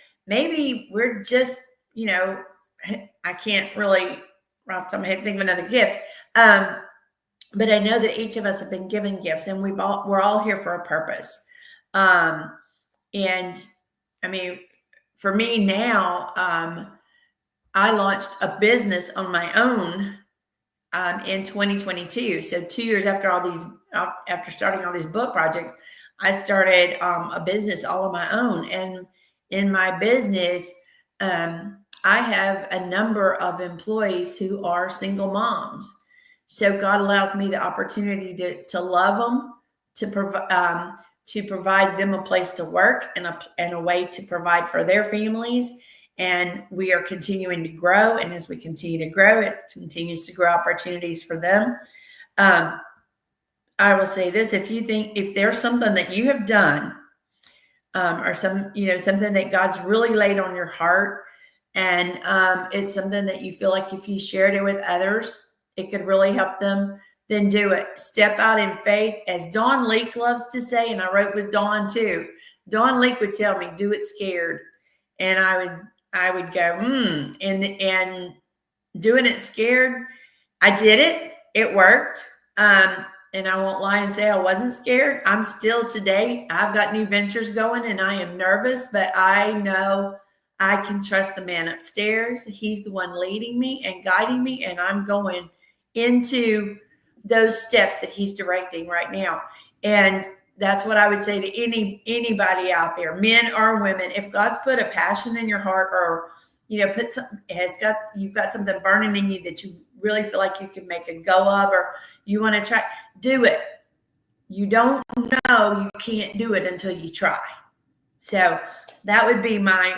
[SPEAKER 3] we're just, you know, I can't really off the top of my head think of another gift. But I know that each of us have been given gifts, and we're all here for a purpose. And I mean, for me now, I launched a business on my own in 2022. So 2 years after starting all these book projects, I started a business all on my own. And in my business, I have a number of employees who are single moms. So God allows me the opportunity to love them, to provide them a place to work and a way to provide for their families. And we are continuing to grow. And as we continue to grow, it continues to grow opportunities for them. I will say this: if there's something that you have done, or something that God's really laid on your heart, and it's something that you feel like if you shared it with others, it could really help them, then do it. Step out in faith. As Dawn Leak loves to say, and I wrote with Dawn too, Dawn Leak would tell me, do it scared. And I would go, and doing it scared. I did it. It worked. And I won't lie and say I wasn't scared. I'm still today. I've got new ventures going, and I am nervous, but I know I can trust the man upstairs. He's the one leading me and guiding me, and I'm going into those steps that he's directing right now. And that's what I would say to anybody out there, men or women. If God's put a passion in your heart, or you've got something burning in you that you really feel like you can make a go of, or you want to try, do it. You don't know you can't do it until you try. So that would be my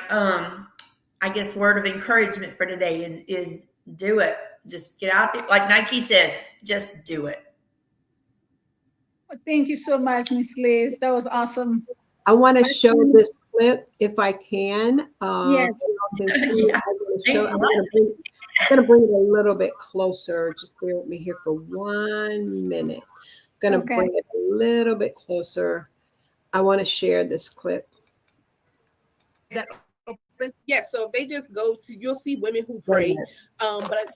[SPEAKER 3] I guess word of encouragement for today is do it. Just get out there. Like Nike says, just do it.
[SPEAKER 4] Thank you so much, Miss Liz. That was awesome.
[SPEAKER 1] I want to show this clip if I can.
[SPEAKER 4] Yes.
[SPEAKER 1] I'm going to bring it a little bit closer. Just bear with me here for 1 minute. I'm going to bring it a little bit closer. I want to share this clip.
[SPEAKER 12] Yeah, so if they just go to, you'll see Women Who Pray. But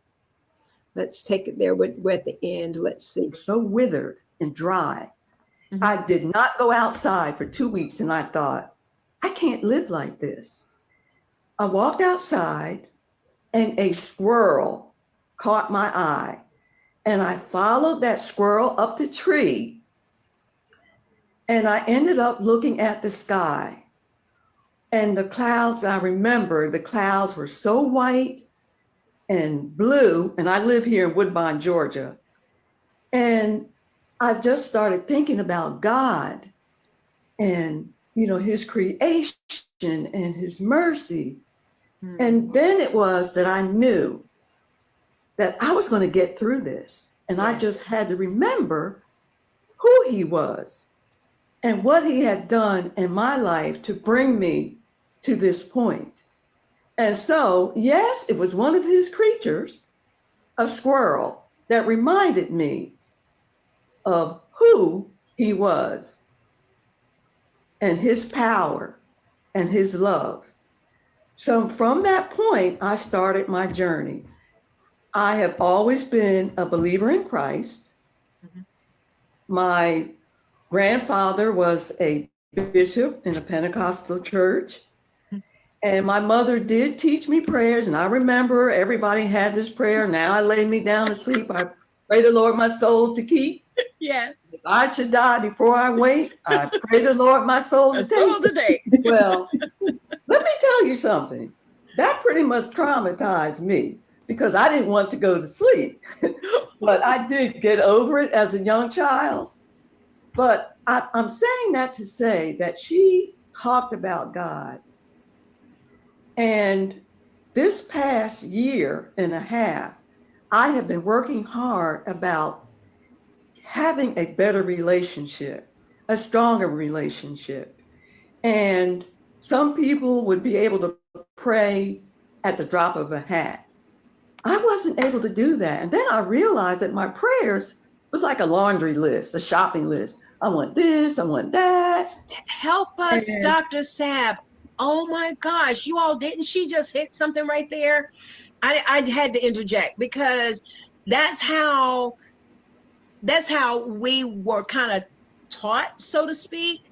[SPEAKER 1] let's take it there. We're at the end. Let's see.
[SPEAKER 14] So withered and dry. I did not go outside for 2 weeks, and I thought, I can't live like this. I walked outside and a squirrel caught my eye, and I followed that squirrel up the tree, and I ended up looking at the sky. And the clouds, I remember the clouds were so white and blue, and I live here in Woodbine, Georgia. And I just started thinking about God and, his creation and his mercy. And then it was that I knew that I was going to get through this. And I just had to remember who he was and what he had done in my life to bring me to this point. And so, yes, it was one of his creatures, a squirrel, that reminded me of who he was and his power and his love. So from that point, I started my journey. I have always been a believer in Christ. My grandfather was a bishop in a Pentecostal church. And my mother did teach me prayers. And I remember everybody had this prayer. Now I lay me down to sleep. I pray the Lord my soul to keep.
[SPEAKER 1] Yes.
[SPEAKER 14] If I should die before I wake, I pray the Lord my soul to take. Well, let me tell you something. That pretty much traumatized me because I didn't want to go to sleep. But I did get over it as a young child. But I'm saying that to say that she talked about God. And this past year and a half, I have been working hard about having a better relationship, a stronger relationship. And some people would be able to pray at the drop of a hat. I wasn't able to do that. And then I realized that my prayers was like a laundry list, a shopping list. I want this, I want that.
[SPEAKER 1] Help us, Dr. Sab. Oh my gosh, you all, didn't she just hit something right there? I had to interject because that's how we were kind of taught, so to speak.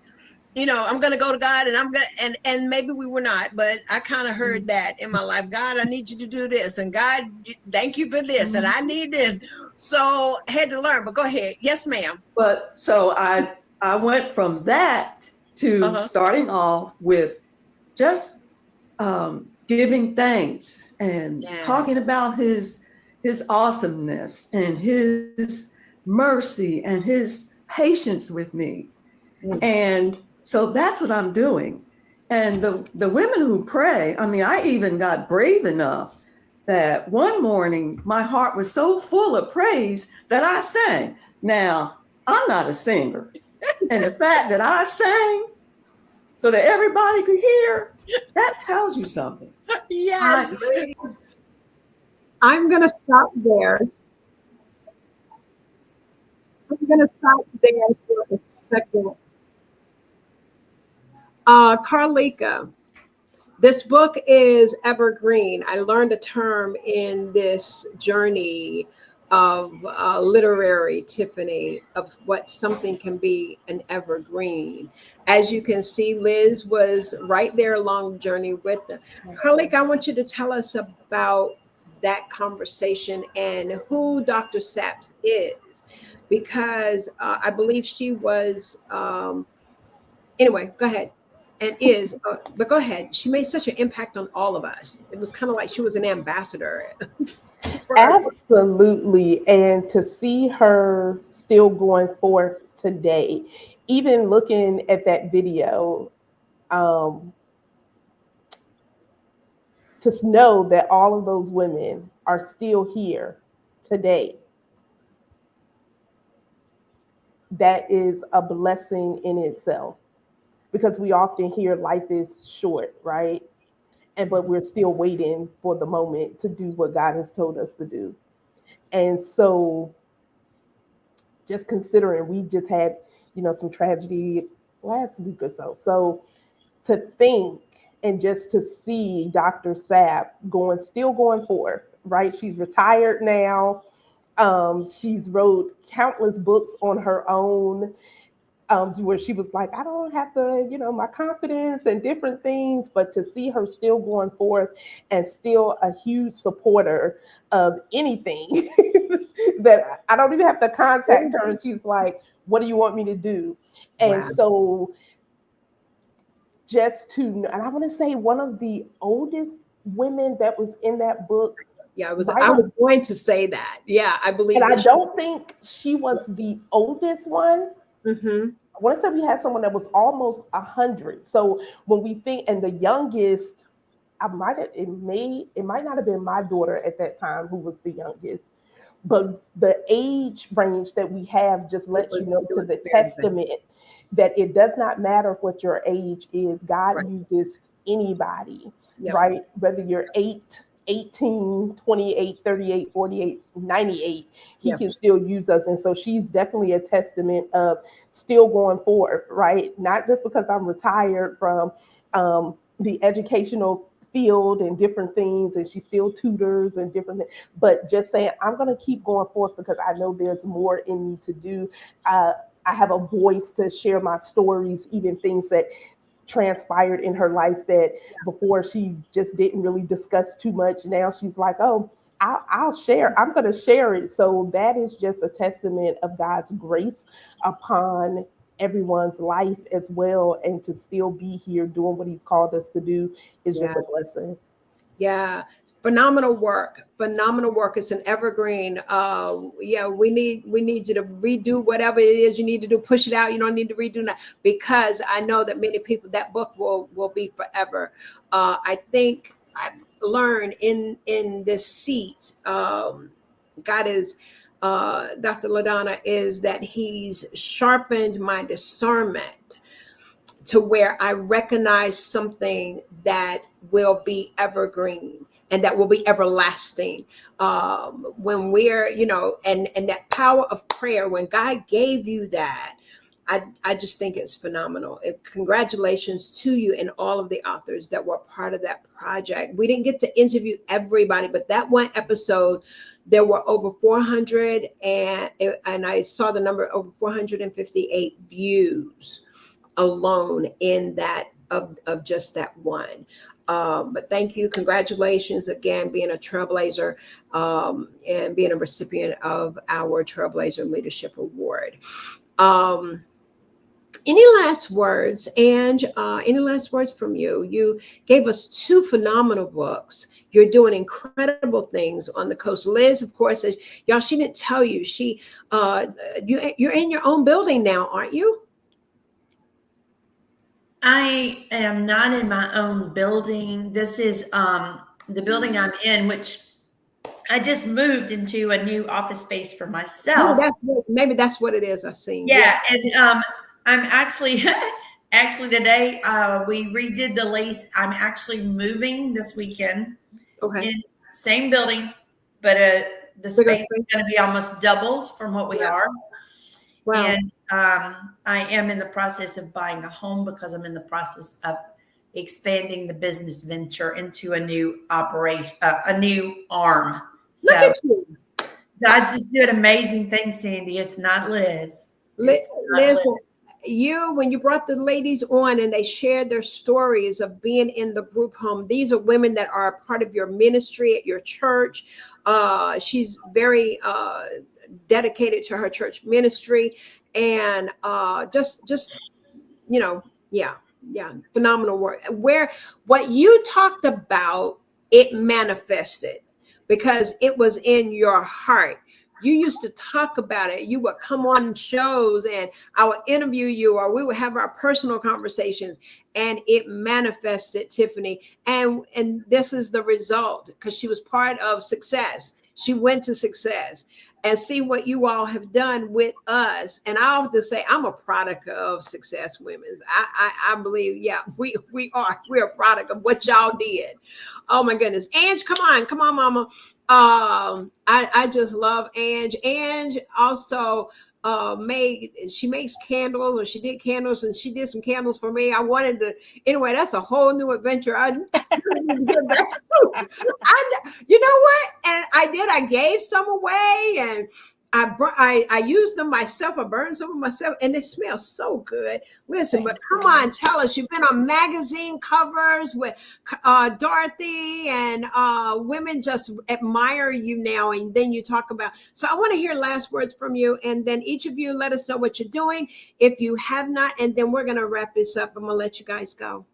[SPEAKER 1] I'm going to go to God and maybe we were not, but I kind of heard that in my life. God, I need you to do this. And God, thank you for this. And I need this. So I had to learn, but go ahead. Yes, ma'am.
[SPEAKER 14] But so I went from that to starting off with just giving thanks and talking about his awesomeness and his mercy and his patience with me. And so that's what I'm doing. And the women who pray, I even got brave enough that one morning my heart was so full of praise that I sang. Now, I'm not a singer. And the fact that I sang so that everybody could hear, that tells you something.
[SPEAKER 1] Yes. I'm going to stop there. I'm going to stop there for a second. Carleeka, this book is evergreen. I learned a term in this journey of literary Tiffany of what something can be an evergreen. As you can see, Liz was right there along the journey with them. Carleeka, I want you to tell us about that conversation and who Dr. Saps is, because I believe she was, anyway, go ahead. And but go ahead. She made such an impact on all of us. It was kind of like she was an ambassador.
[SPEAKER 2] Absolutely. And to see her still going forth today, even looking at that video, to know that all of those women are still here today, that is a blessing in itself. Because we often hear life is short, right? But we're still waiting for the moment to do what God has told us to do. And so just considering we just had, some tragedy last week or so. So to think and just to see Dr. Sapp still going forth, right? She's retired now. She's wrote countless books on her own. where she was like, I don't have the, my confidence and different things, but to see her still going forth and still a huge supporter of anything that I don't even have to contact her. And she's like, what do you want me to do? And
[SPEAKER 1] Wow.
[SPEAKER 2] so and I want to say one of the oldest women that was in that book.
[SPEAKER 1] Yeah, I was going to say that. Yeah, I believe
[SPEAKER 2] and
[SPEAKER 1] that
[SPEAKER 2] I don't think she was the oldest one.
[SPEAKER 1] Mm-hmm.
[SPEAKER 2] I want to say we had someone that was almost 100. So when we think, and the youngest, it might not have been my daughter at that time who was the youngest, but the age range that we have just lets you know to the testament that it does not matter what your age is. God uses anybody, right? Whether you're 8, 18, 28, 38, 48, 98, he can still use us. And so she's definitely a testament of still going forward, right? Not just because I'm retired from the educational field and different things, and she still tutors and different things, but just saying, I'm going to keep going forth because I know there's more in me to do. I have a voice to share my stories, even things that transpired in her life that before she just didn't really discuss too much. Now she's like, oh, I'll share. I'm going to share it. So that is just a testament of God's grace upon everyone's life as well. And to still be here doing what he's called us to do is just a blessing.
[SPEAKER 1] Yeah, phenomenal work. Phenomenal work. It's an evergreen. We need you to redo whatever it is you need to do. Push it out. You don't need to redo that, because I know that many people, that book will be forever. I think I've learned in this seat, God is Dr.LaDonna, is that he's sharpened my discernment to where I recognize something that will be evergreen and that will be everlasting. When we're, and that power of prayer, when God gave you that, I just think it's phenomenal. Congratulations to you and all of the authors that were part of that project. We didn't get to interview everybody, but that one episode, there were over 400, and I saw the number over 458 views alone in that of just that one. But thank you. Congratulations again, being a trailblazer and being a recipient of our Trailblazer Leadership Award. Any last words, Ange? Any last words from you? You gave us 2 phenomenal books. You're doing incredible things on the coast. Liz, of course, y'all, she didn't tell you. You're in your own building now, aren't you?
[SPEAKER 3] I am not in my own building. This is the building I'm in, which I just moved into a new office space for myself.
[SPEAKER 1] Maybe that's what it is. I've seen.
[SPEAKER 3] Yeah, and I'm actually today we redid the lease. I'm actually moving this weekend.
[SPEAKER 1] Okay.
[SPEAKER 3] In same building, but the space is going to be almost doubled from what we are. Wow. And I am in the process of buying a home because I'm in the process of expanding the business venture into a new operation, a new arm.
[SPEAKER 1] Look at you.
[SPEAKER 3] God's just doing amazing things, Sandy. It's not Liz.
[SPEAKER 1] Liz, when you brought the ladies on and they shared their stories of being in the group home, these are women that are a part of your ministry at your church. She's very dedicated to her church ministry, and phenomenal work. Where what you talked about, it manifested because it was in your heart. You used to talk about it. You would come on shows and I would interview you, or we would have our personal conversations, and it manifested, Tiffany. And this is the result, because she was part of success. She went to success, and see what you all have done with us. And I have to say, I'm a product of Success Women's. I believe, we're a product of what y'all did. Oh my goodness. Ange, come on, mama. I just love Ange. Ange also she makes candles, or she did candles, and she did some candles for me. I wanted to, anyway, that's a whole new adventure. You know what? And I gave some away, and I used them myself. I burned some of myself, and they smell so good. Listen, but come on, tell us. You've been on magazine covers with Dorothy, and women just admire you now. And then you talk about. So I want to hear last words from you, and then each of you let us know what you're doing if you have not, and then we're gonna wrap this up. I'm gonna let you guys go.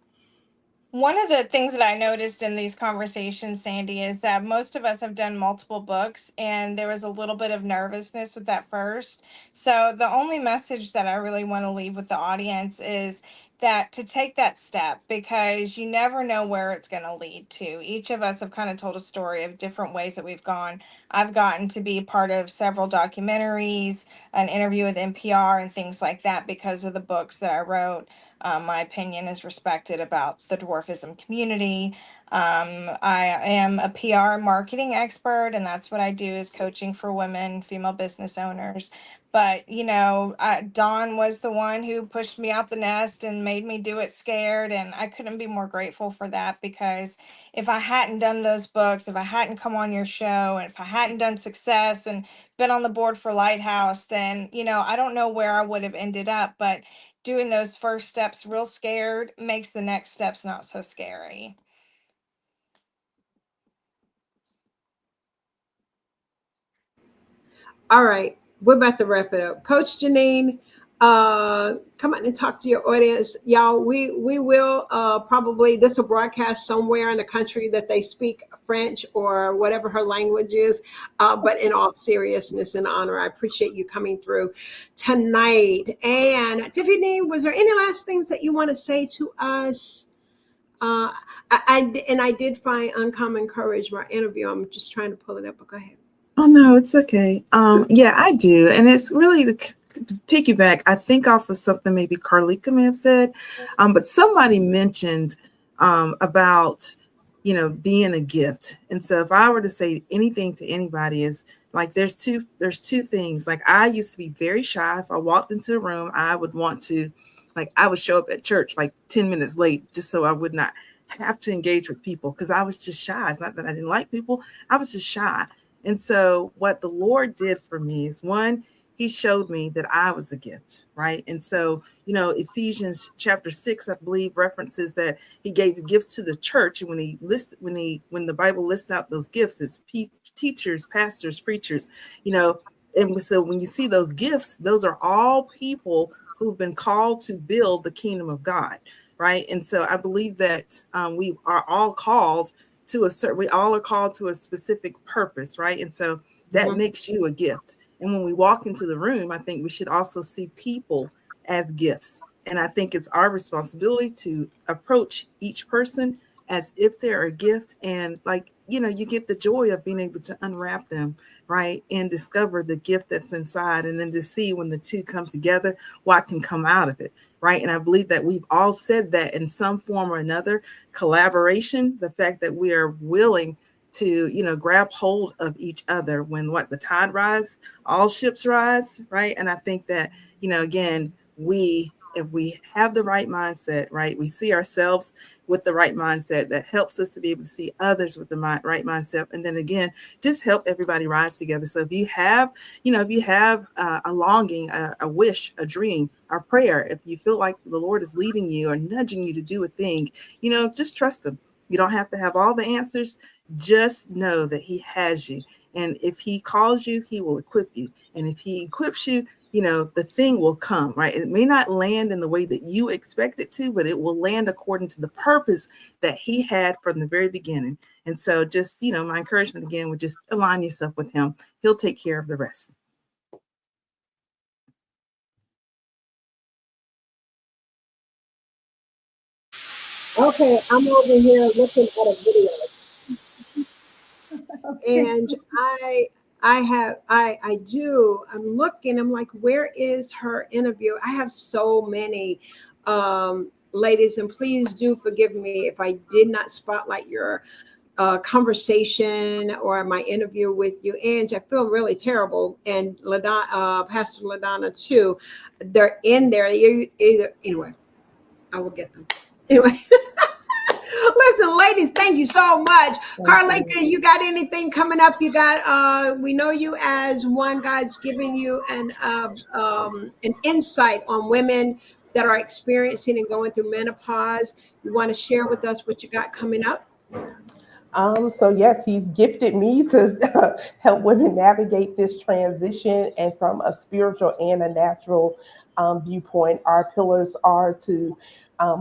[SPEAKER 5] One of the things that I noticed in these conversations, Sandy, is that most of us have done multiple books, and there was a little bit of nervousness with that first. So the only message that I really want to leave with the audience is that to take that step, because you never know where it's going to lead to. Each of us have kind of told a story of different ways that we've gone. I've gotten to be part of several documentaries, an interview with NPR, and things like that because of the books that I wrote. My opinion is respected about the dwarfism community. I am a PR marketing expert, and that's what I do, is coaching for women, female business owners. But, Dawn was the one who pushed me out the nest and made me do it scared. And I couldn't be more grateful for that, because if I hadn't done those books, if I hadn't come on your show, and if I hadn't done Success and been on the board for Lighthouse, then, I don't know where I would have ended up. But doing those first steps real scared makes the next steps not so scary.
[SPEAKER 1] All right, we're about to wrap it up. Coach Janine, come on and talk to your audience, y'all. We will probably, this will broadcast somewhere in the country that they speak French or whatever her language is. But in all seriousness and honor, I appreciate you coming through tonight. And Tiffany, was there any last things that you want to say to us? I did find Uncommon Courage, my interview. I'm just trying to pull it up, but go ahead.
[SPEAKER 8] Oh no, it's okay. Yeah, I do, and it's really to piggyback. I think off of something maybe Carleeka may have said, but somebody mentioned about being a gift. And so if I were to say anything to anybody, is like there's two things. Like I used to be very shy. If I walked into a room, I would want to, like I would show up at church like 10 minutes late just so I would not have to engage with people, because I was just shy. It's not that I didn't like people, I was just shy. And so what the Lord did for me is, one, he showed me that I was a gift, right? And so, Ephesians chapter 6, I believe, references that he gave the gifts to the church. And when the Bible lists out those gifts, it's teachers, pastors, preachers, and so when you see those gifts, those are all people who've been called to build the kingdom of God, right? And so I believe that we are all called we all are called to a specific purpose, right? And so that makes you a gift. And when we walk into the room, I think we should also see people as gifts. And I think it's our responsibility to approach each person as if they're a gift. And you get the joy of being able to unwrap them, right? And discover the gift that's inside, and then to see when the two come together, what can come out of it, right? And I believe that we've all said that in some form or another. Collaboration, the fact that we are willing to, grab hold of each other when the tide rise, all ships rise, right? And I think that, again, if we have the right mindset, right, we see ourselves with the right mindset, that helps us to be able to see others with the right mindset. And then again, just help everybody rise together. So if you have a longing, a wish, a dream, a prayer, if you feel like the Lord is leading you or nudging you to do a thing, just trust him. You don't have to have all the answers. Just know that he has you. And if he calls you, he will equip you. And if he equips you, the thing will come, right? It may not land in the way that you expect it to, but it will land according to the purpose that he had from the very beginning. And so just, my encouragement again would just align yourself with him. He'll take care of the rest.
[SPEAKER 1] Okay, I'm over here looking at a video.
[SPEAKER 4] Okay.
[SPEAKER 1] And I'm looking, I'm like, where is her interview? I have so many ladies, and please do forgive me if I did not spotlight your conversation or my interview with you. Ange, I feel really terrible. And Pastor LaDonna too. They're in there. Anyway, I will get them. Anyway. Listen, ladies, thank you so much.
[SPEAKER 2] Thank
[SPEAKER 1] Carleeka, you got anything coming up? You got we know you as one God's giving you an insight on women that are experiencing and going through menopause. You want to share with us what you got coming up?
[SPEAKER 2] So yes, he's gifted me to help women navigate this transition, and from a spiritual and a natural viewpoint, our pillars are to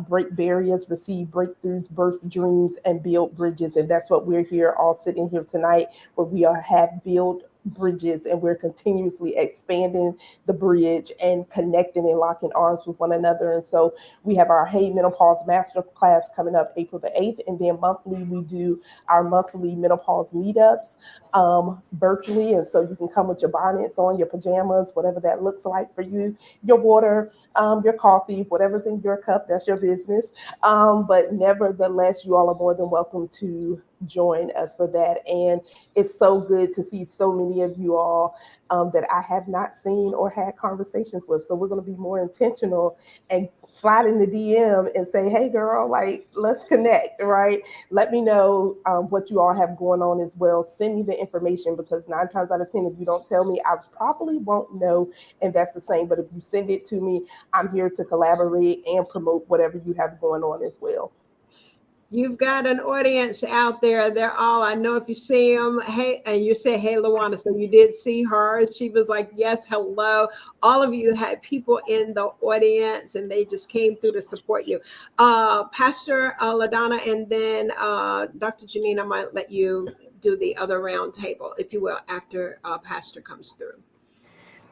[SPEAKER 2] break barriers, receive breakthroughs, birth dreams, and build bridges. And that's what we're here, all sitting here tonight, where we are have built bridges, and we're continuously expanding the bridge and connecting and locking arms with one another. And so we have our Hey Menopause Master Class coming up April the 8th, and then monthly we do our monthly menopause meetups virtually. And so you can come with your bonnets on, your pajamas, whatever that looks like for you, your water, your coffee, whatever's in your cup, that's your business. But nevertheless, you all are more than welcome to join us for that. And it's so good to see so many of you all that I have not seen or had conversations with. So we're going to be more intentional and slide in the DM and say, hey girl, like, let's connect, right? Let me know what you all have going on as well. Send me the information, because 9 times out of 10, if you don't tell me, I probably won't know. And that's the same. But if you send it to me, I'm here to collaborate and promote whatever you have going on as well.
[SPEAKER 1] You've got an audience out there. They're all, I know if you see them, hey, and you say, hey, LaWanda. So you did see her. She was like, yes, hello. All of you had people in the audience, and they just came through to support you. Pastor LaDonna, and then Dr. Janine, I might let you do the other round table, if you will, after Pastor comes through.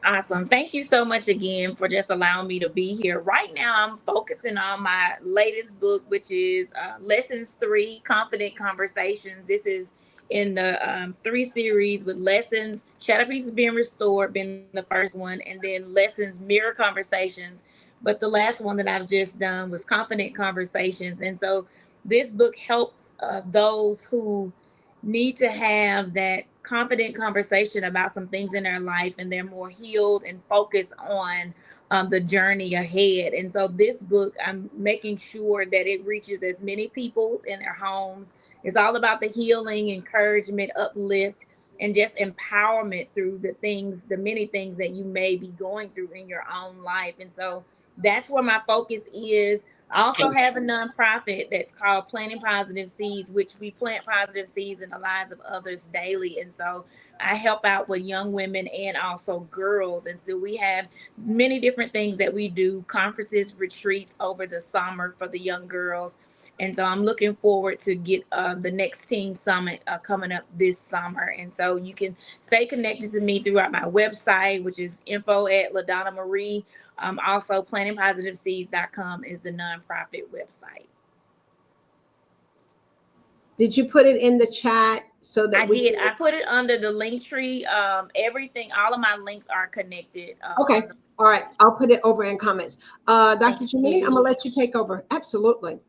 [SPEAKER 13] Awesome. Thank you so much again for just allowing me to be here. Right now, I'm focusing on my latest book, which is Lessons 3, Confident Conversations. This is in the 3 series with Lessons, Shadow Pieces Being Restored, being the first one, and then Lessons, Mirror Conversations. But the last one that I've just done was Confident Conversations. And so this book helps those who need to have that confident conversation about some things in their life, and they're more healed and focused on the journey ahead. And so this book, I'm making sure that it reaches as many people in their homes. It's all about the healing, encouragement, uplift, and just empowerment through the many things that you may be going through in your own life. And so that's where my focus is. I also have a nonprofit that's called Planting Positive Seeds, which we plant positive seeds in the lives of others daily. And so I help out with young women and also girls. And so we have many different things that we do, conferences, retreats over the summer for the young girls. And so I'm looking forward to get the next Teen Summit coming up this summer. And so you can stay connected to me throughout my website, which is info@LaDonna Marie. Also, plantingpositiveseeds.com is the nonprofit website.
[SPEAKER 1] Did you put it in the chat so that
[SPEAKER 13] I did? I put it under the link tree. Everything, all of my links are connected.
[SPEAKER 1] Okay. All right. I'll put it over in comments. Dr. Janine, I'm going to let you take over. Absolutely.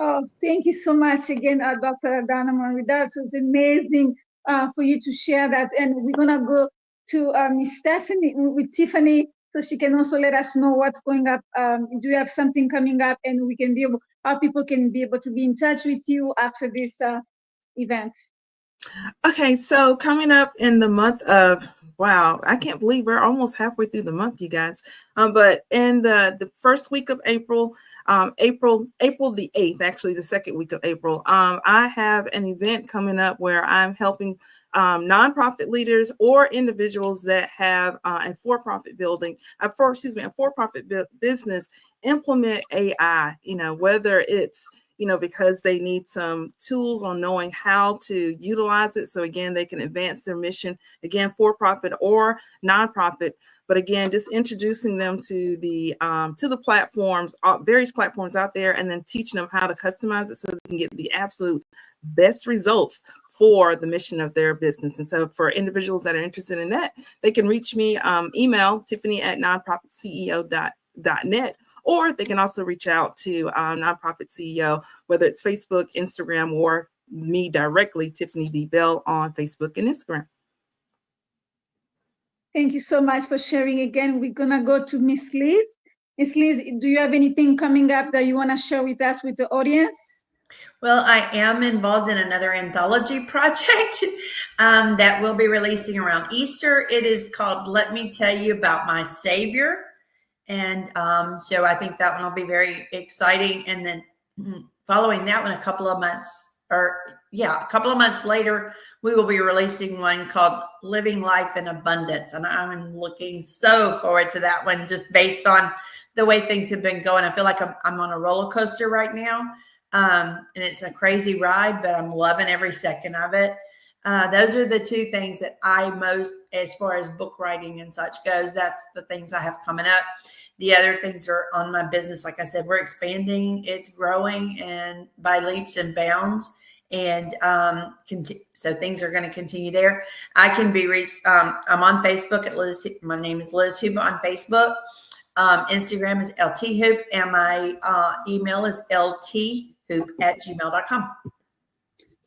[SPEAKER 4] Oh, thank you so much again, Dr. LaDonna Marie. That was amazing for you to share that. And we're going to go to Miss Stephanie with Tiffany, so she can also let us know what's going up. Do you have something coming up, and we can be able, how people can be able to be in touch with you after this event?
[SPEAKER 8] Okay, so coming up in the month of, wow, I can't believe we're almost halfway through the month, you guys. But in the first week of April, April the 8th, actually the second week of April, I have an event coming up where I'm helping nonprofit leaders or individuals that have a for-profit business implement AI, whether it's because they need some tools on knowing how to utilize it. So again, they can advance their mission, again, for profit or nonprofit. But again, just introducing them to the platforms, various platforms out there, and then teaching them how to customize it so they can get the absolute best results for the mission of their business. And so for individuals that are interested in that, they can reach me, email tiffany@nonprofitceo.net. Or they can also reach out to Nonprofit CEO, whether it's Facebook, Instagram, or me directly, Tiffany D. Bell, on Facebook and Instagram.
[SPEAKER 4] Thank you so much for sharing again. We're going to go to Miss Liz. Miss Liz, do you have anything coming up that you want to share with us, with the audience?
[SPEAKER 3] Well, I am involved in another anthology project that we'll be releasing around Easter. It is called Let Me Tell You About My Savior. And so I think that one will be very exciting. And then following that one, a couple of months later, we will be releasing one called Living Life in Abundance. And I'm looking so forward to that one, just based on the way things have been going. I feel like I'm on a roller coaster right now. And it's a crazy ride, but I'm loving every second of it. Those are the two things that I most, as far as book writing and such goes, that's the things I have coming up. The other things are on my business. Like I said, we're expanding, it's growing and by leaps and bounds. And so things are going to continue there. I can be reached. I'm on Facebook at Liz. My name is Liz Hoop on Facebook. Instagram is LT Hoop, and my email is lthoop@gmail.com.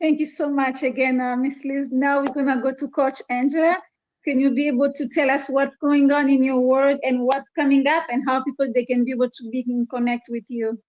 [SPEAKER 4] Thank you so much again, Miss Liz. Now we're gonna go to Coach Angela. Can you be able to tell us what's going on in your world and what's coming up, and how people they can be able to connect with you?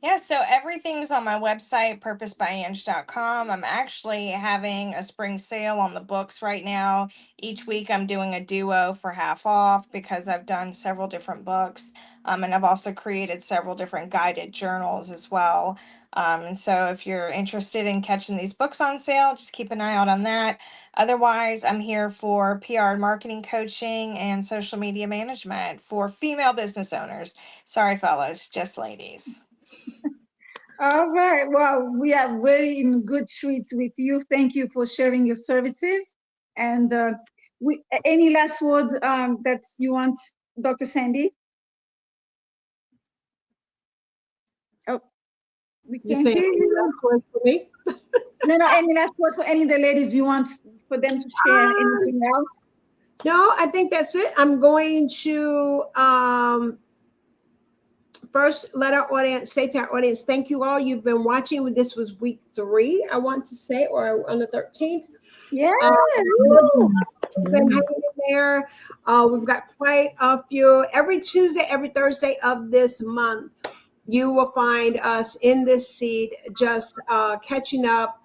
[SPEAKER 5] Yeah, so everything's on my website, purposebyAnge.com. I'm actually having a spring sale on the books right now. Each week I'm doing a duo for half off because I've done several different books. And I've also created several different guided journals as well. And so if you're interested in catching these books on sale, just keep an eye out on that. Otherwise, I'm here for PR and marketing coaching and social media management for female business owners. Sorry, fellas, just ladies.
[SPEAKER 4] All right. Well, we are very in good treats with you. Thank you for sharing your services. And any last words that you want, Dr. Sandy? Oh, we can't hear you.
[SPEAKER 1] For me?
[SPEAKER 4] No, any last words for any of the ladies you want for them to share? Anything else?
[SPEAKER 1] No, I think that's it. I'm going to first let our audience say to our audience, thank you all. You've been watching. This was week 3, I want to say, or on the 13th.
[SPEAKER 4] Yeah.
[SPEAKER 1] Been hanging in there. We've got quite a few. Every Tuesday, every Thursday of this month, you will find us in this seat, just catching up,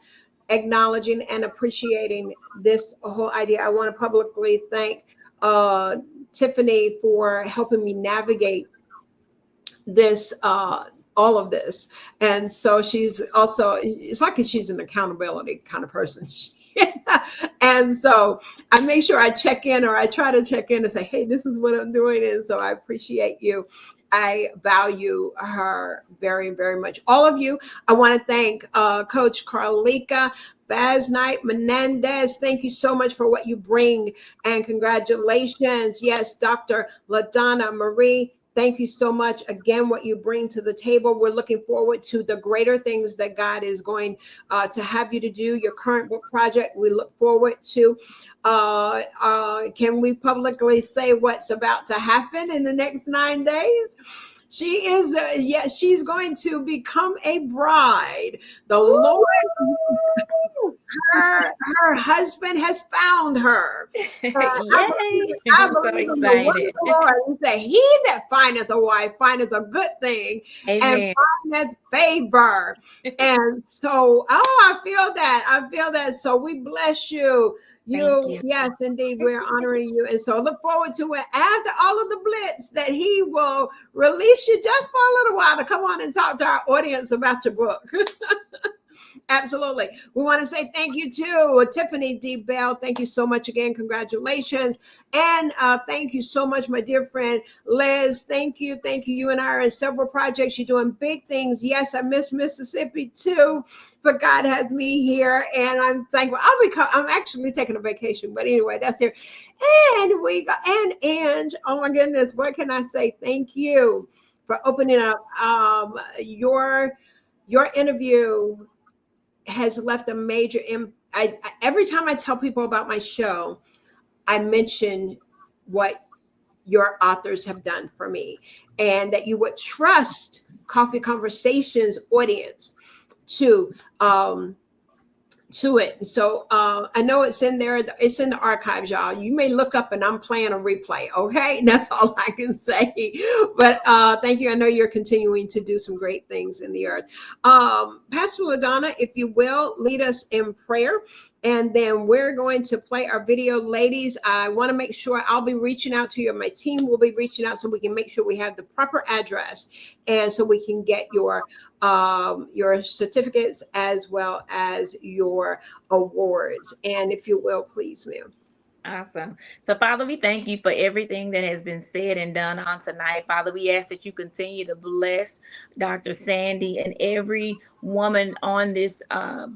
[SPEAKER 1] acknowledging and appreciating this whole idea. I want to publicly thank Tiffany for helping me navigate this, all of this. And so she's also, it's like she's an accountability kind of person. And so I make sure I check in, or I try to check in and say, hey, this is what I'm doing. And so I appreciate you. I value her very, very much. All of you. I want to thank Coach Carleeka, Basnight, Mendez. Thank you so much for what you bring. And congratulations. Yes, Dr.LaDonna, Marie. Thank you so much. Again, what you bring to the table. We're looking forward to the greater things that God is going to have you to do. Your current book project, we look forward to. Can we publicly say what's about to happen in the next 9 days? She is, she's going to become a bride. The Lord, her husband has found her.
[SPEAKER 13] Yay!
[SPEAKER 1] I
[SPEAKER 13] I'm so
[SPEAKER 1] believe in the word
[SPEAKER 13] excited.
[SPEAKER 1] of the Lord. He said, he that findeth a wife findeth a good thing.
[SPEAKER 13] Amen.
[SPEAKER 1] And findeth favor. And so, I feel that. I feel that. So we bless you.
[SPEAKER 13] You.
[SPEAKER 1] Yes, indeed, we're honoring you. And so look forward to it after all of the blitz that he will release you just for a little while to come on and talk to our audience about your book. Absolutely. We want to say thank you to Tiffany D. Bell. Thank you so much again. Congratulations. And thank you so much, my dear friend Liz. Thank you. Thank you. You and I are in several projects. You're doing big things. Yes, I miss Mississippi too, but God has me here and I'm thankful. I'm actually taking a vacation, but anyway, that's here. And we got, and oh my goodness, what can I say? Thank you for opening up. Your interview has left a major impact. Every time I tell people about my show, I mention what your authors have done for me, and that you would trust Coffee Conversations audience to to it. So I know it's in there. It's in the archives, y'all. You may look up and I'm playing a replay. Okay. That's all I can say. But thank you. I know you're continuing to do some great things in the earth. Pastor LaDonna, if you will, lead us in prayer. And then we're going to play our video. Ladies, I want to make sure I'll be reaching out to you. My team will be reaching out so we can make sure we have the proper address and so we can get your certificates as well as your awards. And if you will, please, ma'am.
[SPEAKER 13] Awesome. So, Father, we thank you for everything that has been said and done on tonight. Father, we ask that you continue to bless Dr. Sandy and every woman on this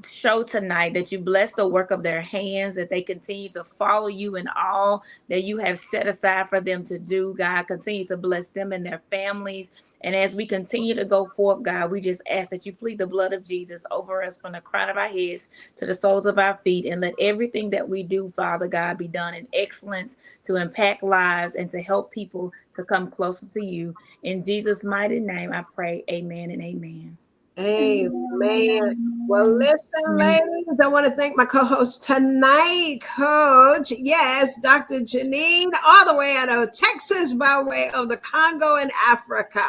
[SPEAKER 13] show tonight, that you bless the work of their hands, that they continue to follow you in all that you have set aside for them to do. God, continue to bless them and their families. And as we continue to go forth, God, we just ask that you plead the blood of Jesus over us from the crown of our heads to the soles of our feet, and let everything that we do, Father God, be done in excellence to impact lives and to help people to come closer to you. In Jesus' mighty name, I pray. Amen and amen.
[SPEAKER 1] Amen. Well, listen, ladies, I want to thank my co-host tonight, Coach. Yes, Dr. Janine, all the way out of Texas by way of the Congo and Africa.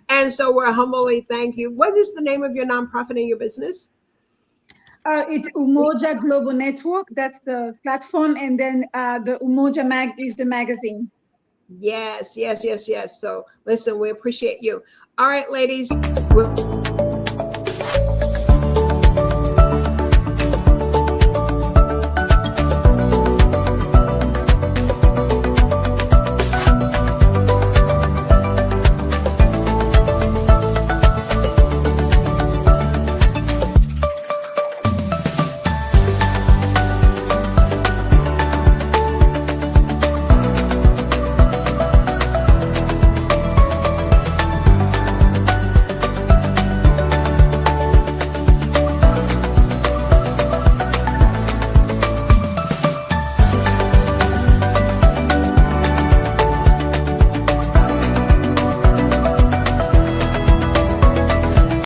[SPEAKER 1] And so we're humbly thank you. What is the name of your nonprofit and your business?
[SPEAKER 4] It's Umoja Global Network. That's the platform. And then the Umoja Mag is the magazine.
[SPEAKER 1] Yes. So listen, we appreciate you. All right, ladies.